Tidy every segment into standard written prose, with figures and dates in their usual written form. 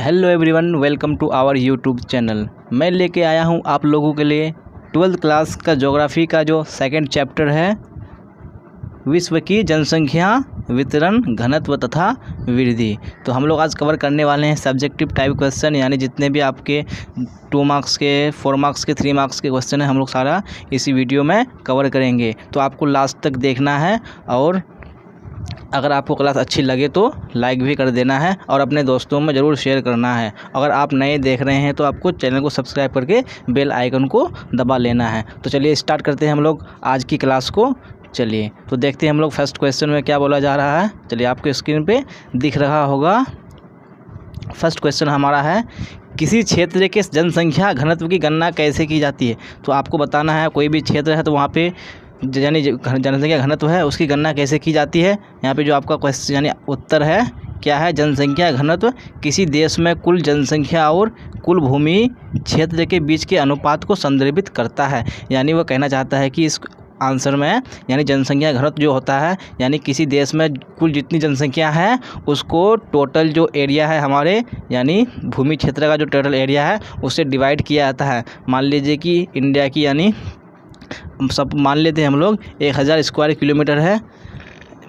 Hello everyone, welcome to our YouTube channel. मैं लेके आया हूँ आप लोगों के लिए 12th क्लास का ज्योग्राफी का जो सेकंड चैप्टर है, विश्व की जनसंख्या वितरण, घनत्व तथा वृद्धि। तो हम लोग आज कवर करने वाले हैं सब्जेक्टिव टाइप क्वेश्चन, यानी जितने भी आपके 2 मार्क्स के, 4 मार्क्स के, 3 मार्क्स के क्वेश्चन हैं, हम लोग सारा इसी वीडियो में कवर करेंगे। तो आपको लास्ट तक देखना है और अगर आपको क्लास अच्छी लगे तो लाइक भी कर देना है और अपने दोस्तों में ज़रूर शेयर करना है। अगर आप नए देख रहे हैं तो आपको चैनल को सब्सक्राइब करके बेल आइकन को दबा लेना है। तो चलिए स्टार्ट करते हैं हम लोग आज की क्लास को। चलिए तो देखते हैं हम लोग फर्स्ट क्वेश्चन में क्या बोला जा रहा है। चलिए आपको स्क्रीन पे दिख रहा होगा। फर्स्ट क्वेश्चन हमारा है, किसी क्षेत्र के जनसंख्या घनत्व की गणना कैसे की जाती है। तो आपको बताना है, कोई भी क्षेत्र है तो वहाँ पे यानी जनसंख्या घनत्व है उसकी गणना कैसे की जाती है। यहाँ पे जो आपका क्वेश्चन यानी उत्तर है क्या है, जनसंख्या घनत्व किसी देश में कुल जनसंख्या और कुल भूमि क्षेत्र के बीच के अनुपात को संदर्भित करता है। यानी वो कहना चाहता है कि इस आंसर में यानी जनसंख्या घनत्व जो होता है यानी किसी देश में कुल जितनी जनसंख्या है उसको टोटल जो एरिया है हमारे यानी भूमि क्षेत्र का जो टोटल एरिया है उससे डिवाइड किया जाता है। मान लीजिए कि इंडिया की यानी सब मान लेते हैं हम लोग 1000 स्क्वायर किलोमीटर है,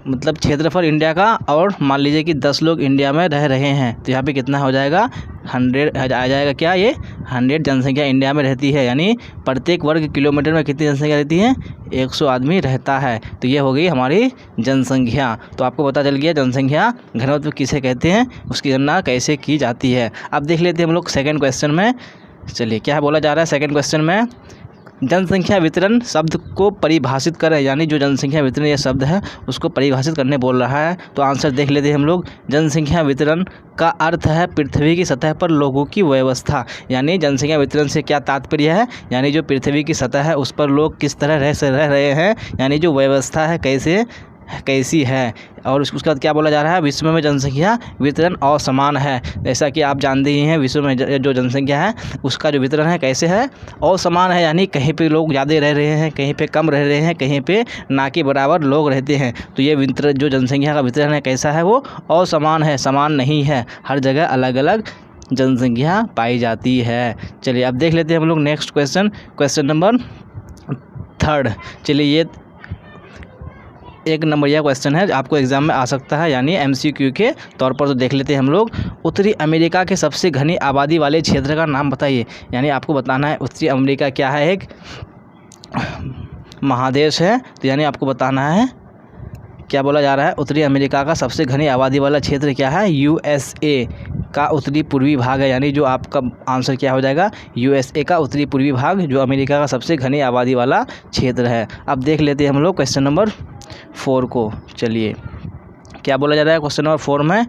मतलब क्षेत्रफल इंडिया का, और मान लीजिए कि 10 लोग इंडिया में रह रहे हैं तो यहाँ पे कितना हो जाएगा 100 आ जाएगा। क्या ये 100 जनसंख्या इंडिया में रहती है, यानी प्रत्येक वर्ग किलोमीटर में कितनी जनसंख्या रहती है, 100 आदमी रहता है। तो ये हो गई हमारी जनसंख्या। तो आपको पता चल गया जनसंख्या घनत्व किसे कहते हैं, उसकी गणना कैसे की जाती है। अब देख लेते हैं हम लोग सेकेंड क्वेश्चन में। चलिए क्या बोला जा रहा है सेकेंड क्वेश्चन में, जनसंख्या वितरण शब्द को परिभाषित करें। यानी जो जनसंख्या वितरण ये शब्द है उसको परिभाषित करने बोल रहा है। तो आंसर देख लेते हैं हम लोग। जनसंख्या वितरण का अर्थ है पृथ्वी की सतह पर लोगों की व्यवस्था। यानी जनसंख्या वितरण से क्या तात्पर्य है, यानी जो पृथ्वी की सतह है उस पर लोग किस तरह रह रहे हैं, यानी जो व्यवस्था है कैसी है। और उसके बाद क्या बोला जा रहा है, विश्व में जनसंख्या वितरण असमान है। जैसा कि आप जानते ही हैं विश्व में जो जनसंख्या है उसका जो वितरण है कैसे है, असमान है। यानी कहीं पे लोग ज़्यादा रह रहे हैं, कहीं पे कम रह रहे हैं, कहीं पे ना के बराबर लोग रहते हैं। तो ये वितरण जो जनसंख्या का वितरण है कैसा है, वो असमान है, समान नहीं है। हर जगह अलग अलग जनसंख्या पाई जाती है। चलिए अब देख लेते हैं हम लोग नेक्स्ट क्वेश्चन, क्वेश्चन नंबर 3। चलिए ये 1 नंबर यह क्वेश्चन है, आपको एग्जाम में आ सकता है यानी MCQ के तौर पर। तो देख लेते हैं हम लोग। उत्तरी अमेरिका के सबसे घनी आबादी वाले क्षेत्र का नाम बताइए। यानी आपको बताना है उत्तरी अमेरिका क्या है, एक महादेश है। तो यानी आपको बताना है क्या बोला जा रहा है, उत्तरी अमेरिका का सबसे घनी आबादी वाला क्षेत्र क्या है, USA का उत्तरी पूर्वी भाग है। यानी जो आपका आंसर क्या हो जाएगा, USA का उत्तरी पूर्वी भाग जो अमेरिका का सबसे घनी आबादी वाला क्षेत्र है। अब देख लेते हैं हम लोग क्वेश्चन नंबर 4 को। चलिए क्या बोला जा रहा है क्वेश्चन नंबर 4 में,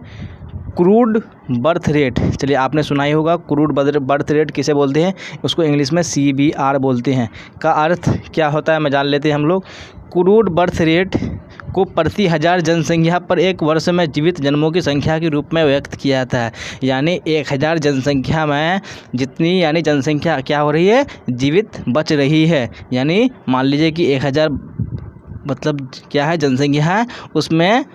क्रूड बर्थ रेट। चलिए आपने सुना ही होगा क्रूड बर्थ रेट किसे बोलते हैं, उसको इंग्लिश में CBR बोलते हैं। का अर्थ क्या होता है मैं जान लेते हैं हम लोग। क्रूड बर्थ रेट को प्रति 1000 जनसंख्या पर एक वर्ष में जीवित जन्मों की संख्या के रूप में व्यक्त किया जाता है। यानी 1000 जनसंख्या में जितनी यानी जनसंख्या क्या हो रही है, जीवित बच रही है। यानी मान लीजिए कि 1000 मतलब क्या है जनसंख्या है, उसमें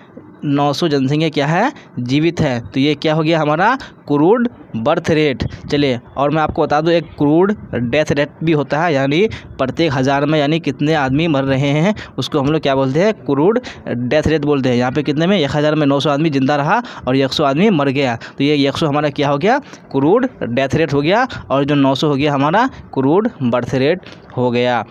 900 जनसंख्या क्या है, जीवित है। तो ये क्या हो गया हमारा क्रूड बर्थ रेट। चलिए और मैं आपको बता दूं एक क्रूड डेथ रेट भी होता है, यानी प्रत्येक 1000 में यानी कितने आदमी मर रहे हैं उसको हम लोग क्या बोलते हैं, क्रूड डेथ रेट बोलते हैं। यहाँ पे कितने में 1000 में 900 आदमी जिंदा रहा और 100 आदमी मर गया। तो ये 100 हमारा क्या हो गया, क्रूड डेथ रेट हो गया, और जो 900 हो गया हमारा क्रूड बर्थ रेट हो गया।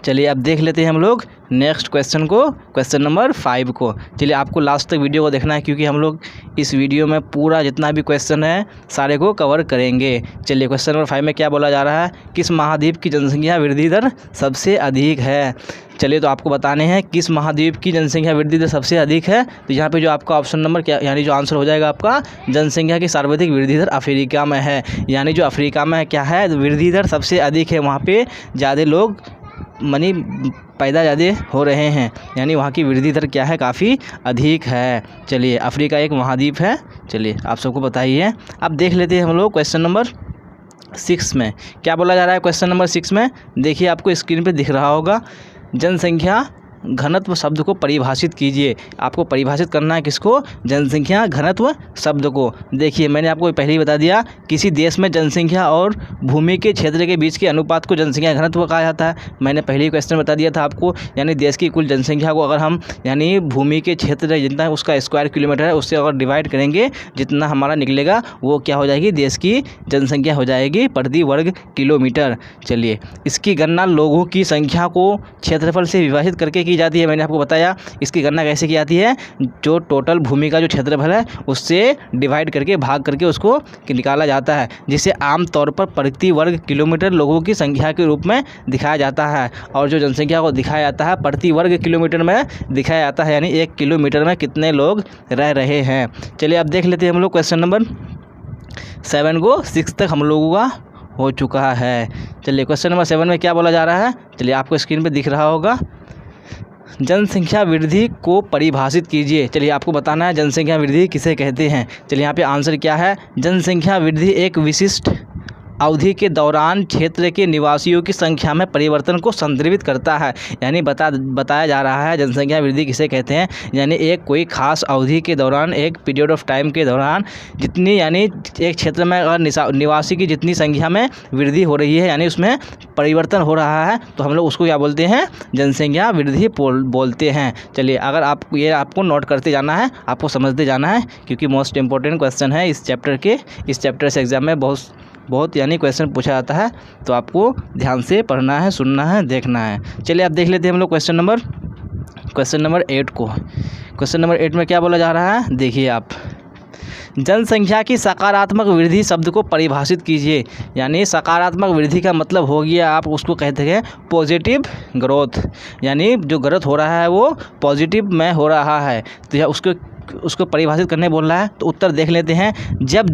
चलिए अब देख लेते हैं हम लोग नेक्स्ट क्वेश्चन को, क्वेश्चन नंबर 5 को। चलिए आपको लास्ट तक वीडियो को देखना है क्योंकि हम लोग इस वीडियो में पूरा जितना भी क्वेश्चन है सारे को कवर करेंगे। चलिए क्वेश्चन नंबर 5 में क्या बोला जा रहा है, किस महाद्वीप की जनसंख्या वृद्धि दर सबसे अधिक है। चलिए तो आपको बताने हैं किस महाद्वीप की जनसंख्या वृद्धि दर सबसे अधिक है। तो यहाँ पे जो आपका ऑप्शन नंबर क्या यानी जो आंसर हो जाएगा आपका, जनसंख्या की सर्वाधिक वृद्धि दर अफ्रीका में है। यानी जो अफ्रीका में क्या है, वृद्धि दर सबसे अधिक है, वहाँ पे ज़्यादा लोग मनी पैदा ज़्यादा हो रहे हैं, यानी वहाँ की वृद्धि दर क्या है, काफ़ी अधिक है। चलिए अफ्रीका एक महाद्वीप है। चलिए आप सबको पता ही है। अब देख लेते हैं हम लोग क्वेश्चन नंबर 6 में क्या बोला जा रहा है। क्वेश्चन नंबर 6 में देखिए आपको स्क्रीन पे दिख रहा होगा, जनसंख्या घनत्व शब्द को परिभाषित कीजिए। आपको परिभाषित करना है किसको? जनसंख्या घनत्व शब्द को। देखिए मैंने आपको पहले ही बता दिया, किसी देश में जनसंख्या और भूमि के क्षेत्र के बीच के अनुपात को जनसंख्या घनत्व कहा जाता है। मैंने पहले ही क्वेश्चन बता दिया था आपको, यानी देश की कुल जनसंख्या को अगर हम यानी भूमि के क्षेत्र जितना है उसका स्क्वायर किलोमीटर है उससे अगर डिवाइड करेंगे, जितना हमारा निकलेगा वो क्या हो जाएगी? देश की जनसंख्या हो जाएगी प्रति वर्ग किलोमीटर। चलिए, इसकी गणना लोगों की संख्या को क्षेत्रफल से विभाजित करके की जाती है। मैंने आपको बताया इसकी गणना कैसे की जाती है, जो टोटल भूमि का जो क्षेत्रफल है उससे डिवाइड करके भाग करके उसको निकाला जाता है, जिसे आमतौर पर प्रति वर्ग किलोमीटर लोगों की संख्या के रूप में दिखाया जाता है। और जो जनसंख्या को दिखाया जाता है प्रति वर्ग किलोमीटर में दिखाया जाता है, यानी 1 किलोमीटर में कितने लोग रह रहे हैं। चलिए अब देख लेते हैं हम लोग क्वेश्चन नंबर 7 को 6 तक हम लोगों का हो चुका है। चलिए क्वेश्चन नंबर 7 में क्या बोला जा रहा है, चलिए आपको स्क्रीन पे दिख रहा होगा। जनसंख्या वृद्धि को परिभाषित कीजिए। चलिए आपको बताना है जनसंख्या वृद्धि किसे कहते हैं। चलिए यहाँ पे आंसर क्या है, जनसंख्या वृद्धि एक विशिष्ट अवधि के दौरान क्षेत्र के निवासियों की संख्या में परिवर्तन को संदर्भित करता है। यानी बताया जा रहा है जनसंख्या वृद्धि किसे कहते हैं, यानी एक कोई खास अवधि के दौरान, एक पीरियड ऑफ टाइम के दौरान जितनी यानी एक क्षेत्र में अगर निवासी की जितनी संख्या में वृद्धि हो रही है, यानी उसमें परिवर्तन हो रहा है, तो हम लोग उसको क्या बोलते हैं? जनसंख्या वृद्धि बोलते हैं। चलिए अगर आप ये आपको नोट करते जाना है, आपको समझते जाना है, क्योंकि मोस्ट इंपॉर्टेंट क्वेश्चन है इस चैप्टर से एग्जाम में बहुत यानी क्वेश्चन पूछा जाता है, तो आपको ध्यान से पढ़ना है, सुनना है, देखना है। चलिए अब देख लेते हैं हम लोग क्वेश्चन नंबर 8 को। क्वेश्चन नंबर 8 में क्या बोला जा रहा है, देखिए आप, जनसंख्या की सकारात्मक वृद्धि शब्द को परिभाषित कीजिए। यानी सकारात्मक वृद्धि का मतलब हो गया, आप उसको कहते हैं पॉजिटिव ग्रोथ, यानी जो ग्रोथ हो रहा है वो पॉजिटिव में हो रहा है, तो यह उसको परिभाषित करने बोल रहा है। तो उत्तर देख लेते हैं, जब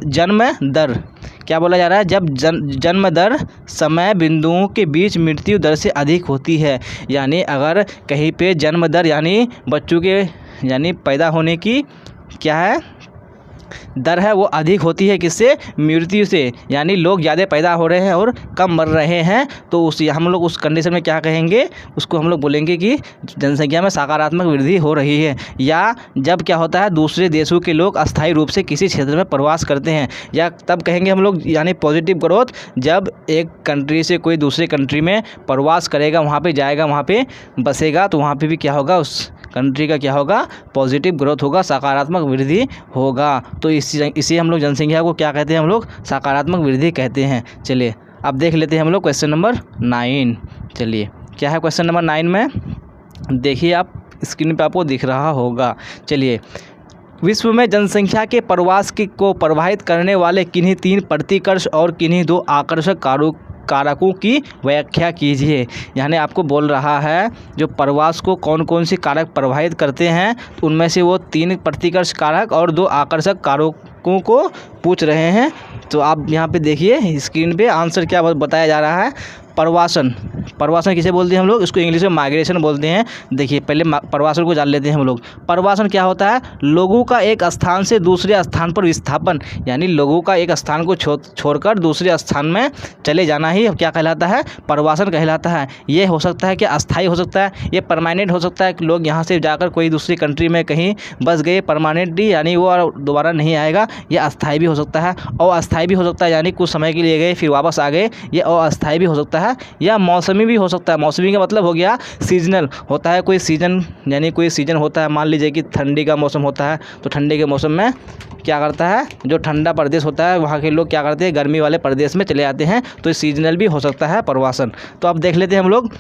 जन्म दर क्या बोला जा रहा है, जब जन्म दर समय बिंदुओं के बीच मृत्यु दर से अधिक होती है। यानी अगर कहीं पे जन्म दर यानी बच्चों के यानी पैदा होने की क्या है दर है वो अधिक होती है, किससे? मृत्यु से, यानी लोग ज़्यादा पैदा हो रहे हैं और कम मर रहे हैं, तो हम लोग उस कंडीशन में क्या कहेंगे, उसको हम लोग बोलेंगे कि जनसंख्या में सकारात्मक वृद्धि हो रही है। या जब क्या होता है, दूसरे देशों के लोग अस्थायी रूप से किसी क्षेत्र में प्रवास करते हैं, या तब कहेंगे हम लोग यानी पॉजिटिव ग्रोथ, जब एक कंट्री से कोई दूसरे कंट्री में प्रवास करेगा, वहाँ पर जाएगा, वहाँ पर बसेगा, तो वहाँ पर भी क्या होगा, उस कंट्री का क्या होगा, पॉजिटिव ग्रोथ होगा, सकारात्मक वृद्धि होगा। तो इसी हम लोग जनसंख्या को क्या कहते हैं, हम लोग सकारात्मक वृद्धि कहते हैं। चलिए अब देख लेते हैं हम लोग क्वेश्चन नंबर 9। चलिए क्या है क्वेश्चन नंबर 9 में, देखिए आप स्क्रीन पे आपको दिख रहा होगा। चलिए, विश्व में जनसंख्या के प्रवास को प्रभावित करने वाले किन्हीं 3 प्रतिकर्ष और किन्हीं 2 आकर्षक कारकों की व्याख्या कीजिए। यानी आपको बोल रहा है जो प्रवास को कौन कौन से कारक प्रभावित करते हैं, तो उनमें से वो 3 प्रतिकर्ष कारक और 2 आकर्षक कारकों को पूछ रहे हैं। तो आप यहाँ पे देखिए स्क्रीन पे आंसर क्या बताया जा रहा है, प्रवासन किसे बोलते हैं हम लोग, इसको इंग्लिश में माइग्रेशन बोलते हैं। देखिए पहले प्रवासन को जान लेते हैं हम लोग। प्रवासन क्या होता है, लोगों का एक स्थान से दूसरे स्थान पर विस्थापन, यानी लोगों का एक स्थान को छोड़कर दूसरे स्थान में चले जाना ही क्या कहलाता है, प्रवासन कहलाता है। ये हो सकता है कि अस्थायी हो सकता है, ये परमानेंट हो सकता है कि लोग यहाँ से जाकर कोई दूसरी कंट्री में कहीं बस गए परमानेंटली, यानी वो दोबारा नहीं आएगा। ये अस्थायी भी हो सकता है, और अस्थायी भी हो सकता है, यानी कुछ समय के लिए गए फिर वापस आ गए, ये अस्थायी भी हो सकता है, या मौसमी भी हो सकता है। मौसमी का मतलब हो गया सीजनल, होता है कोई सीजन, यानी कोई सीजन होता है, मान लीजिए कि ठंडी का मौसम होता है, तो ठंडी के मौसम में क्या करता है, जो ठंडा प्रदेश होता है वहाँ के लोग क्या करते हैं, गर्मी वाले प्रदेश में चले जाते हैं, तो सीजनल भी हो सकता है प्रवासन। तो अब देख लेते हैं हम लोग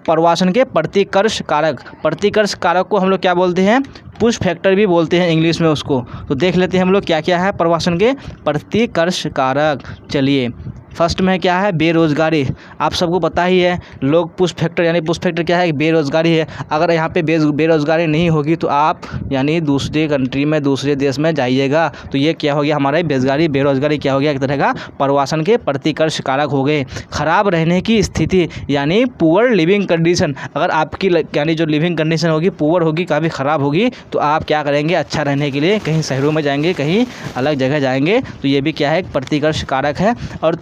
प्रवासन के प्रतिकर्ष कारक को हम लोग क्या बोलते हैं, पुश फैक्टर भी बोलते हैं इंग्लिश में उसको। तो देख लेते हैं हम लोग क्या क्या है प्रवासन के प्रतिकर्ष कारक। चलिए फर्स्ट में क्या है, बेरोजगारी। आप सबको पता ही है, लोग पुश फैक्टर यानी पुश फैक्टर क्या है, बेरोजगारी है। अगर यहाँ पे बेरोजगारी नहीं होगी तो आप यानी दूसरे कंट्री में, दूसरे देश में जाइएगा, तो ये क्या हो गया हमारा बेरोजगारी क्या हो गया, एक तरह का प्रवासन के प्रतिकर्ष कारक हो गए। खराब रहने की स्थिति यानी पुअर लिविंग कंडीशन, अगर आपकी यानी जो लिविंग कंडीशन होगी पुअर होगी, काफ़ी ख़राब होगी, तो आप क्या करेंगे, अच्छा रहने के लिए कहीं शहरों में जाएंगे, कहीं अलग जगह जाएंगे, तो ये भी क्या है, एक प्रतिकर्ष कारक है। और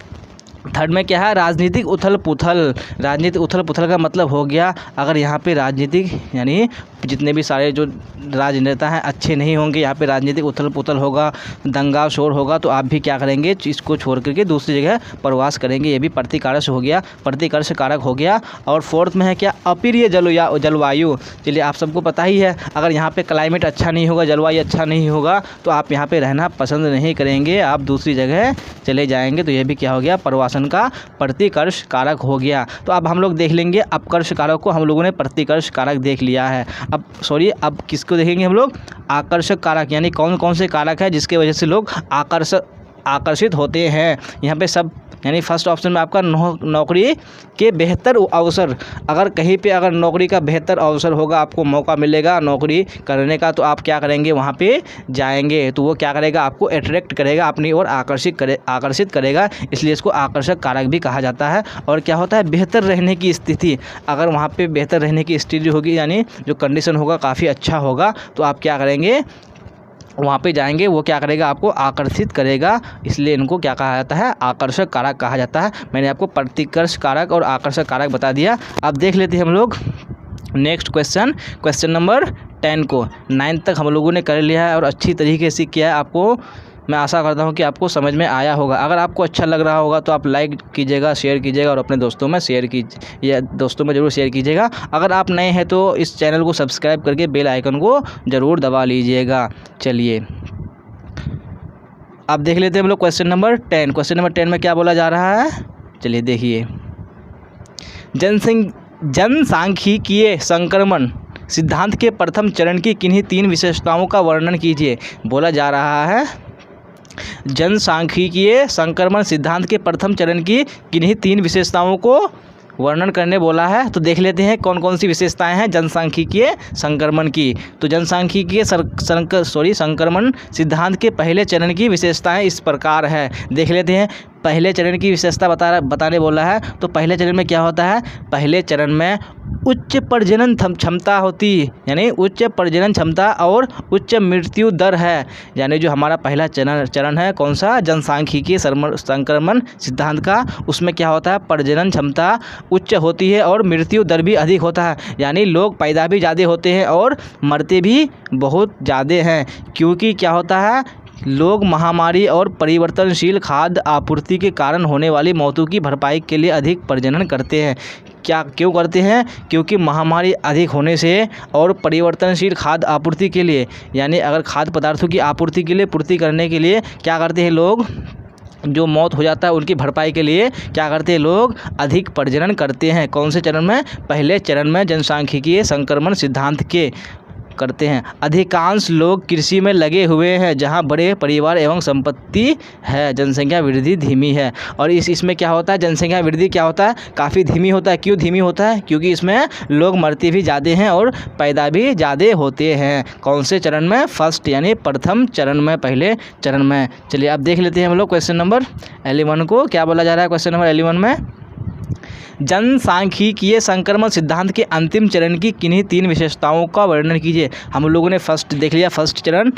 थर्ड में क्या है, राजनीतिक उथल पुथल। राजनीतिक उथल पुथल का मतलब हो गया, अगर यहाँ पे राजनीतिक यानी जितने भी सारे जो राजनेता हैं अच्छे नहीं होंगे, यहाँ पे राजनीतिक उथल पुथल होगा, दंगा शोर होगा, तो आप भी क्या करेंगे, इसको छोड़ करके दूसरी जगह प्रवास करेंगे। ये भी प्रतिकर्ष हो गया, प्रतिकर्ष कारक हो गया। और फोर्थ में है क्या, अप्रिय जलवायु। चलिए आप सबको पता ही है, अगर यहाँ पे क्लाइमेट अच्छा नहीं होगा, जलवायु अच्छा नहीं होगा, तो आप यहाँ पे रहना पसंद नहीं करेंगे, आप दूसरी जगह चले जाएंगे। तो ये भी क्या हो गया, प्रवासन का प्रतिकर्ष कारक हो गया। तो अब हम लोग देख लेंगे अपकर्ष कारक को, हम लोगों ने प्रतिकर्ष कारक देख लिया है। अब किसको देखेंगे हम लोग, आकर्षक कारक, यानी कौन कौन से कारक है जिसके वजह से लोग आकर्षित होते हैं। यहाँ पे सब यानी फर्स्ट ऑप्शन में आपका नौकरी के बेहतर अवसर। अगर कहीं पे अगर नौकरी का बेहतर अवसर होगा, आपको मौका मिलेगा नौकरी करने का, तो आप क्या करेंगे, वहाँ पे जाएंगे। तो वो क्या करेगा, आपको अट्रैक्ट करेगा, अपनी ओर आकर्षित करेगा, इसलिए इसको आकर्षक कारक भी कहा जाता है। और क्या होता है, बेहतर रहने की स्थिति। अगर वहाँ पे बेहतर रहने की स्थिति होगी, यानी जो कंडीशन होगा काफ़ी अच्छा होगा, तो आप क्या करेंगे, वहाँ पे जाएंगे, वो क्या करेगा, आपको आकर्षित करेगा, इसलिए इनको क्या कहा जाता है, आकर्षक कारक कहा जाता है। मैंने आपको प्रतिकर्ष कारक और आकर्षक कारक बता दिया। अब देख लेते हैं हम लोग नेक्स्ट क्वेश्चन नंबर 10 को। 9 तक हम लोगों ने कर लिया है और अच्छी तरीके से किया है। आपको मैं आशा करता हूँ कि आपको समझ में आया होगा। अगर आपको अच्छा लग रहा होगा तो आप लाइक कीजिएगा, शेयर कीजिएगा और अपने दोस्तों में ज़रूर शेयर कीजिएगा। अगर आप नए हैं तो इस चैनल को सब्सक्राइब करके बेल आइकन को ज़रूर दबा लीजिएगा। चलिए अब देख लेते हैं हम लोग क्वेश्चन नंबर 10। क्वेश्चन नंबर 10 में क्या बोला जा रहा है, चलिए देखिए। जनसांख्यिकीय संक्रमण सिद्धांत के प्रथम चरण की किन्हीं 3 विशेषताओं का वर्णन कीजिए। बोला जा रहा है जनसांख्यिकीय संक्रमण सिद्धांत के प्रथम चरण की किन्हीं 3 विशेषताओं को वर्णन करने बोला है। तो देख लेते हैं कौन कौन सी विशेषताएं हैं जनसांख्यिकीय संक्रमण की। तो जनसांख्यिकीय संक्रमण सिद्धांत के पहले चरण की विशेषताएं इस प्रकार है। देख लेते हैं, पहले चरण की विशेषता बताने बोला है। तो पहले चरण में क्या होता है, पहले चरण में उच्च प्रजनन क्षमता होती, यानी उच्च प्रजनन क्षमता और उच्च मृत्यु दर है। यानी जो हमारा पहला चरण है कौन सा, जनसांख्यिकीय संक्रमण सिद्धांत का, उसमें क्या होता है, प्रजनन क्षमता उच्च होती है और मृत्यु दर भी अधिक होता है। यानी लोग पैदा भी ज़्यादा होते हैं और मरते भी बहुत ज़्यादा हैं, क्योंकि क्या होता है, लोग महामारी और परिवर्तनशील खाद्य आपूर्ति के कारण होने वाली मौतों की भरपाई के लिए अधिक प्रजनन करते हैं। क्यों करते हैं, क्योंकि महामारी अधिक होने से और परिवर्तनशील खाद्य आपूर्ति के लिए, यानी अगर खाद्य पदार्थों की आपूर्ति के लिए पूर्ति करने के लिए क्या करते हैं लोग, जो मौत हो जाता है उनकी भरपाई के लिए क्या करते हैं लोग, अधिक प्रजनन करते हैं। कौन से चरण में, पहले चरण में जनसांख्यिकीय संक्रमण सिद्धांत के करते हैं। अधिकांश लोग कृषि में लगे हुए हैं जहां बड़े परिवार एवं संपत्ति है, जनसंख्या वृद्धि धीमी है। और इसमें क्या होता है, जनसंख्या वृद्धि क्या होता है, काफ़ी धीमी होता है। क्यों धीमी होता है, क्योंकि इसमें लोग मरते भी ज़्यादा हैं और पैदा भी ज़्यादा होते हैं। कौन से चरण में, फर्स्ट यानी प्रथम चरण में, पहले चरण में। चलिए अब देख लेते हैं हम लोग क्वेश्चन नंबर 11 को। क्या बोला जा रहा है क्वेश्चन नंबर 11 में, जनसांख्यिकीय संक्रमण सिद्धांत के अंतिम चरण की किन्हीं 3 विशेषताओं का वर्णन कीजिए। हम लोगों ने फर्स्ट देख लिया, फर्स्ट चरण,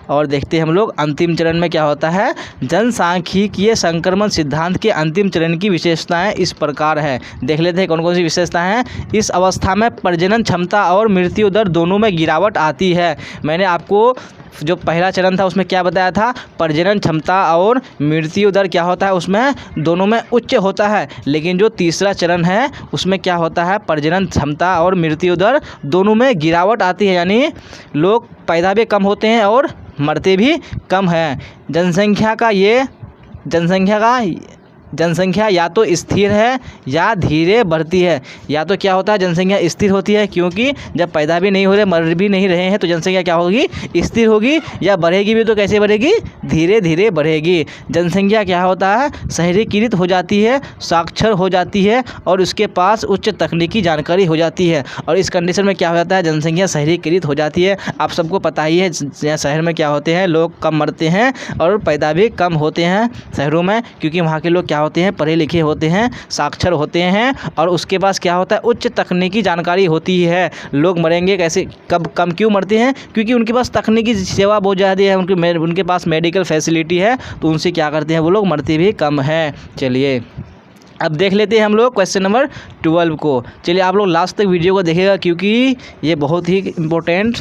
और देखते हैं हम लोग अंतिम चरण में क्या होता है। जनसांख्यिकीय संक्रमण सिद्धांत के अंतिम चरण की विशेषताएं इस प्रकार है। देख लेते हैं कौन कौन सी विशेषताएं हैं। इस अवस्था में प्रजनन क्षमता और मृत्यु दर दोनों में गिरावट आती है। मैंने आपको जो पहला चरण था उसमें क्या बताया था, प्रजनन क्षमता और मृत्यु दर क्या होता है, उसमें दोनों में उच्च होता है। लेकिन जो तीसरा चरण है उसमें क्या होता है, प्रजनन क्षमता और मृत्यु दर दोनों में गिरावट आती है, यानी लोग पैदा भी कम होते हैं और मरते भी कम हैं। जनसंख्या या तो स्थिर है या धीरे बढ़ती है। या तो क्या होता है, जनसंख्या स्थिर होती है, क्योंकि जब पैदा भी नहीं हो रहे, मर भी नहीं रहे हैं, तो जनसंख्या क्या होगी, स्थिर होगी। या बढ़ेगी भी तो कैसे बढ़ेगी, धीरे धीरे बढ़ेगी। जनसंख्या क्या होता है, शहरीकृत हो जाती है, साक्षर हो जाती है और उसके पास उच्च तकनीकी जानकारी हो जाती है। और इस कंडीशन में क्या हो जाता है, जनसंख्या शहरीकृत हो जाती है। आप सबको पता ही है शहर में क्या होते हैं, लोग कम मरते हैं और पैदा भी कम होते हैं शहरों में, क्योंकि वहाँ के लोग क्या होते हैं, पढ़े लिखे होते हैं, साक्षर होते हैं और उसके पास क्या होता है, उच्च तकनीकी जानकारी होती है। लोग मरेंगे कैसे, कब कम क्यों मरते हैं, क्योंकि उनके पास तकनीकी सेवा बहुत ज़्यादा है, उनके पास मेडिकल फैसिलिटी है, तो उनसे क्या करते हैं वो लोग, मरते भी कम हैं। चलिए अब देख लेते हैं हम लोग क्वेश्चन नंबर 12 को। चलिए आप लोग लास्ट तक वीडियो को देखिएगा क्योंकि ये बहुत ही इम्पोर्टेंट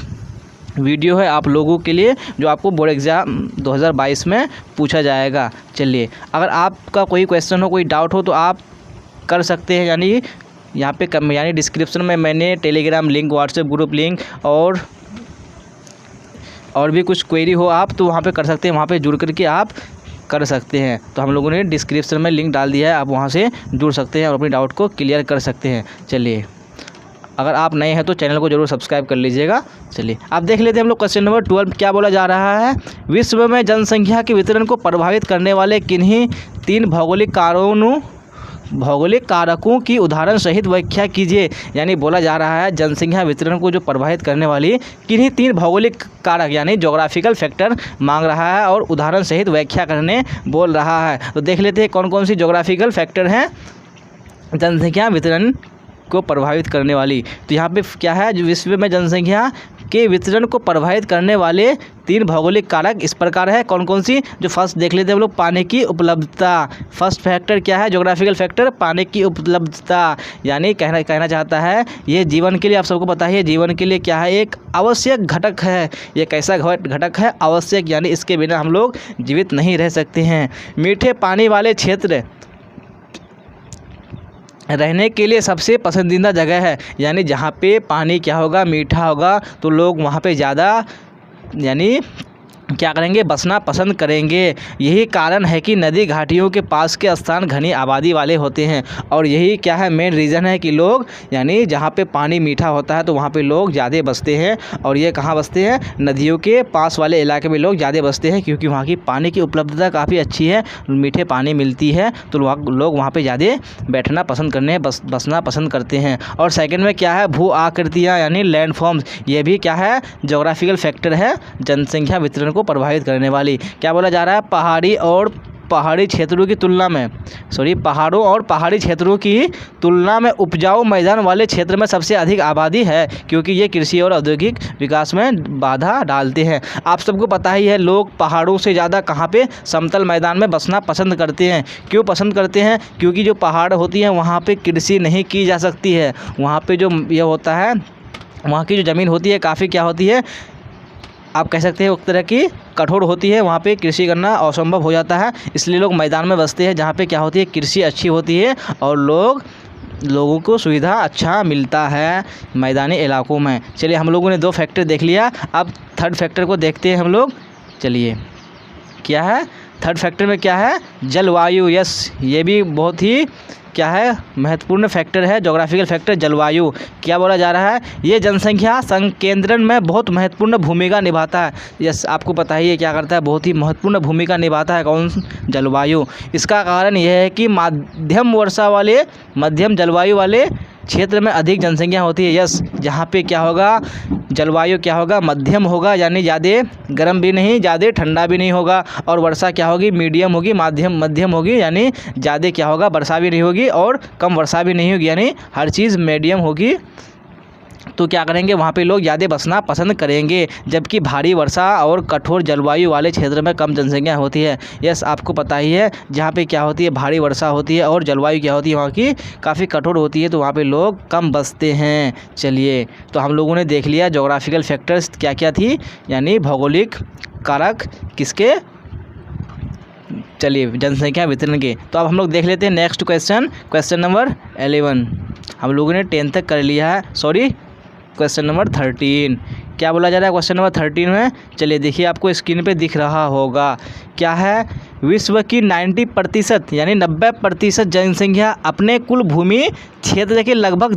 वीडियो है आप लोगों के लिए, जो आपको बोर्ड एग्ज़ाम 2022 में पूछा जाएगा। चलिए अगर आपका कोई क्वेश्चन हो, कोई डाउट हो तो आप कर सकते हैं, यानी यहाँ पे यानी डिस्क्रिप्शन में मैंने Telegram link, WhatsApp group link और भी कुछ क्वेरी हो आप तो वहाँ पे कर सकते हैं, वहाँ पे जुड़ करके आप कर सकते हैं। तो हम लोगों ने डिस्क्रिप्शन में लिंक डाल दिया है, आप वहाँ से जुड़ सकते हैं और अपनी डाउट को क्लियर कर सकते हैं। चलिए अगर आप नए हैं तो चैनल को जरूर सब्सक्राइब कर लीजिएगा। चलिए आप देख लेते हैं हम लोग क्वेश्चन नंबर 12 क्या बोला जा रहा है। विश्व में जनसंख्या के वितरण को प्रभावित करने वाले किन्हीं 3 भौगोलिक कारकों की उदाहरण सहित व्याख्या कीजिए। यानी बोला जा रहा है जनसंख्या वितरण को जो प्रभावित करने वाली किन्हीं 3 भौगोलिक कारक यानी ज्योग्राफिकल फैक्टर मांग रहा है और उदाहरण सहित व्याख्या करने बोल रहा है। तो देख लेते हैं कौन कौन सी ज्योग्राफिकल फैक्टर हैं जनसंख्या वितरण को प्रभावित करने वाली। तो यहाँ पे क्या है, जो विश्व में जनसंख्या के वितरण को प्रभावित करने वाले 3 भौगोलिक कारक इस प्रकार है। कौन कौन सी, जो फर्स्ट देख लेते हैं हम लोग, पानी की उपलब्धता। फर्स्ट फैक्टर क्या है, ज्योग्राफिकल फैक्टर पानी की उपलब्धता, यानी कहना चाहता है ये जीवन के लिए, आप सबको पता है जीवन के लिए क्या है, एक आवश्यक घटक है। ये कैसा घटक है, आवश्यक, यानी इसके बिना हम लोग जीवित नहीं रह सकते हैं। मीठे पानी वाले क्षेत्र रहने के लिए सबसे पसंदीदा जगह है, यानी जहाँ पे पानी क्या होगा, मीठा होगा तो लोग वहाँ पे ज़्यादा यानी क्या करेंगे, बसना पसंद करेंगे। यही कारण है कि नदी घाटियों के पास के स्थान घनी आबादी वाले होते हैं और यही क्या है, मेन रीज़न है कि लोग यानी जहाँ पे पानी मीठा होता है तो वहाँ पे लोग ज़्यादा बसते हैं। और ये कहाँ बसते हैं, नदियों के पास वाले इलाके में लोग ज़्यादा बसते हैं क्योंकि वहाँ की पानी की उपलब्धता काफ़ी अच्छी है, मीठे पानी मिलती है तो लोग वहाँ पर ज़्यादा बैठना पसंद करने बसना पसंद करते हैं। और सेकेंड में क्या है, भू आकृतियाँ यानी लैंडफॉर्म्स, ये भी क्या है, ज्योग्राफिकल फैक्टर है जनसंख्या वितरण को प्रभावित करने वाली। क्या बोला जा रहा है, पहाड़ी क्षेत्रों की तुलना में पहाड़ों और पहाड़ी क्षेत्रों की तुलना में उपजाऊ मैदान वाले क्षेत्र में सबसे अधिक आबादी है क्योंकि ये कृषि और औद्योगिक विकास में बाधा डालते हैं। आप सबको पता ही है लोग पहाड़ों से ज़्यादा कहाँ पे, समतल मैदान में बसना पसंद करते हैं। क्यों पसंद करते हैं, क्योंकि जो पहाड़ होती हैं वहाँ पे कृषि नहीं की जा सकती है। वहाँ पे जो ये होता है, वहाँ की जो ज़मीन होती है काफ़ी क्या होती है, आप कह सकते हैं एक तरह की कठोर होती है, वहाँ पे कृषि करना असंभव हो जाता है। इसलिए लोग मैदान में बसते हैं जहाँ पे क्या होती है, कृषि अच्छी होती है और लोगों को सुविधा अच्छा मिलता है मैदानी इलाकों में। चलिए हम लोगों ने 2 फैक्टर देख लिया, अब थर्ड फैक्टर को देखते हैं हम लोग। चलिए क्या है, थर्ड फैक्टर में क्या है, जलवायु। यस, ये भी बहुत ही क्या है, महत्वपूर्ण फैक्टर है, ज्योग्राफिकल फैक्टर जलवायु। क्या बोला जा रहा है, ये जनसंख्या संकेंद्रण में बहुत महत्वपूर्ण भूमिका निभाता है। यस, आपको पता ही है क्या करता है, बहुत ही महत्वपूर्ण भूमिका निभाता है कौन, जलवायु। इसका कारण यह है कि मध्यम जलवायु वाले क्षेत्र में अधिक जनसंख्या होती है। यस, जहाँ पे क्या होगा, जलवायु क्या होगा, मध्यम होगा, यानी ज़्यादा गर्म भी नहीं, ज़्यादा ठंडा भी नहीं होगा। और वर्षा क्या होगी, मीडियम होगी, मध्यम होगी, यानी ज़्यादा क्या होगा, वर्षा भी नहीं होगी और कम वर्षा भी नहीं होगी, यानी हर चीज़ मीडियम होगी। तो क्या करेंगे, वहाँ पे लोग ज़्यादा बसना पसंद करेंगे। जबकि भारी वर्षा और कठोर जलवायु वाले क्षेत्र में कम जनसंख्या होती है। यस, आपको पता ही है जहाँ पे क्या होती है, भारी वर्षा होती है और जलवायु क्या होती है वहाँ की, काफ़ी कठोर होती है, तो वहाँ पे लोग कम बसते हैं। चलिए, तो हम लोगों ने देख लिया ज्योग्राफिकल फैक्टर्स क्या क्या थी, यानी भौगोलिक कारक किसके, चलिए जनसंख्या वितरण के। तो अब हम लोग देख लेते हैं नेक्स्ट क्वेश्चन नंबर 11। हम लोगों ने 10 तक कर लिया है, क्वेश्चन नंबर 13। क्या बोला जा रहा है क्वेश्चन नंबर 13 में, चलिए देखिए आपको स्क्रीन पे दिख रहा होगा। क्या है, विश्व की 90% यानी 90% जनसंख्या अपने कुल भूमि क्षेत्र के लगभग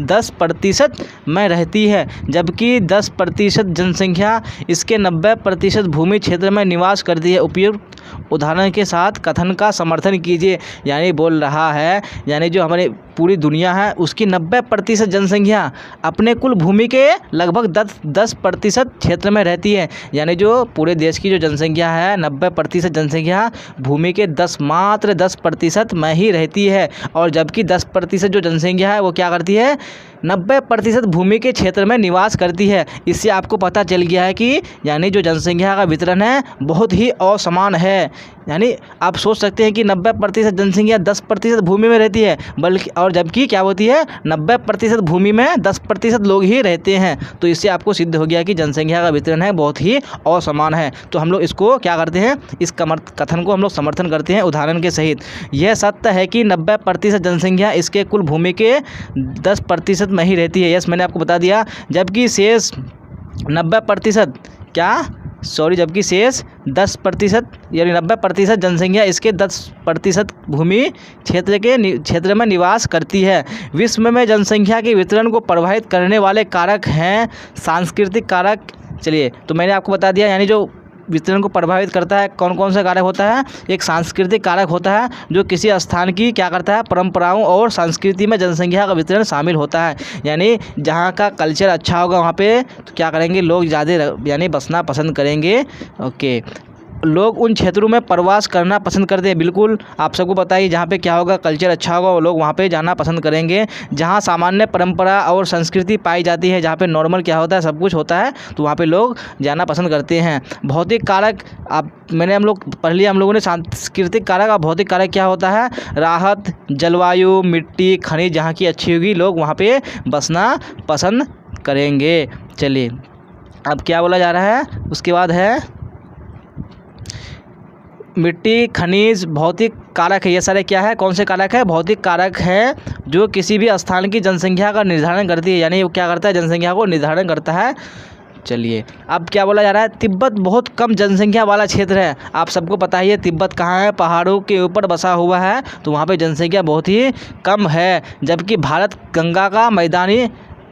10% में रहती है, जबकि 10% जनसंख्या इसके 90% भूमि क्षेत्र में निवास करती है। उपयुक्त उदाहरण के साथ कथन का समर्थन कीजिए। यानी बोल रहा है, यानी जो हमारे पूरी दुनिया है उसकी 90% जनसंख्या अपने कुल भूमि के लगभग 10% क्षेत्र में रहती है। यानी जो पूरे देश की जो जनसंख्या है 90% जनसंख्या भूमि के मात्र 10% में ही रहती है। और जबकि 10% जो जनसंख्या है वो क्या करती है, 90% भूमि के क्षेत्र में निवास करती है। इससे आपको पता चल गया है कि यानी जो जनसंख्या का वितरण है बहुत ही असमान है। यानी आप सोच सकते हैं कि 90% जनसंख्या 10% भूमि में रहती है, बल्कि और जबकि क्या होती है 90% भूमि में 10% लोग ही रहते हैं। तो इससे आपको सिद्ध हो गया कि जनसंख्या का वितरण है बहुत ही असमान है। तो हम लोग इसको क्या करते हैं, इस कथन को हम लोग समर्थन करते हैं उदाहरण के सहित। यह सत्य है कि 90% जनसंख्या इसके कुल भूमि के 10% में ही रहती है। यस, मैंने आपको बता दिया। जबकि शेष 90% जबकि शेष 10% यानी 90% जनसंख्या इसके 10% भूमि क्षेत्र में निवास करती है। विश्व में जनसंख्या के वितरण को प्रभावित करने वाले कारक हैं सांस्कृतिक कारक। चलिए, तो मैंने आपको बता दिया, यानी जो वितरण को प्रभावित करता है कौन कौन सा कारक होता है। एक सांस्कृतिक कारक होता है जो किसी स्थान की क्या करता है, परंपराओं और संस्कृति में जनसंख्या का वितरण शामिल होता है। यानी जहाँ का कल्चर अच्छा होगा वहाँ पे तो क्या करेंगे लोग ज़्यादा यानी बसना पसंद करेंगे। ओके, लोग उन क्षेत्रों में प्रवास करना पसंद करते हैं। बिल्कुल आप सबको पता है जहाँ पे क्या होगा, कल्चर अच्छा होगा वो लोग वहाँ पे जाना पसंद करेंगे। जहाँ सामान्य परंपरा और संस्कृति पाई जाती है, जहाँ पे नॉर्मल क्या होता है सब कुछ होता है, तो वहाँ पे लोग जाना पसंद करते हैं। भौतिक कारक हम लोग पढ़ लिया हम लोगों ने। सांस्कृतिक कारक और भौतिक कारक क्या होता है, राहत, जलवायु, मिट्टी, खनिज जहाँ की अच्छी होगी लोग वहाँ पर बसना पसंद करेंगे। चलिए, अब क्या बोला जा रहा है, उसके बाद है मिट्टी, खनिज, भौतिक कारक है। ये सारे क्या है, कौन से कारक है, भौतिक कारक है जो किसी भी स्थान की जनसंख्या का निर्धारण करती है। यानी वो क्या करता है, जनसंख्या को निर्धारण करता है। चलिए, अब क्या बोला जा रहा है, तिब्बत बहुत कम जनसंख्या वाला क्षेत्र है। आप सबको पता ही है तिब्बत कहाँ है, पहाड़ों के ऊपर बसा हुआ है, तो वहाँ पे जनसंख्या बहुत ही कम है। जबकि भारत गंगा का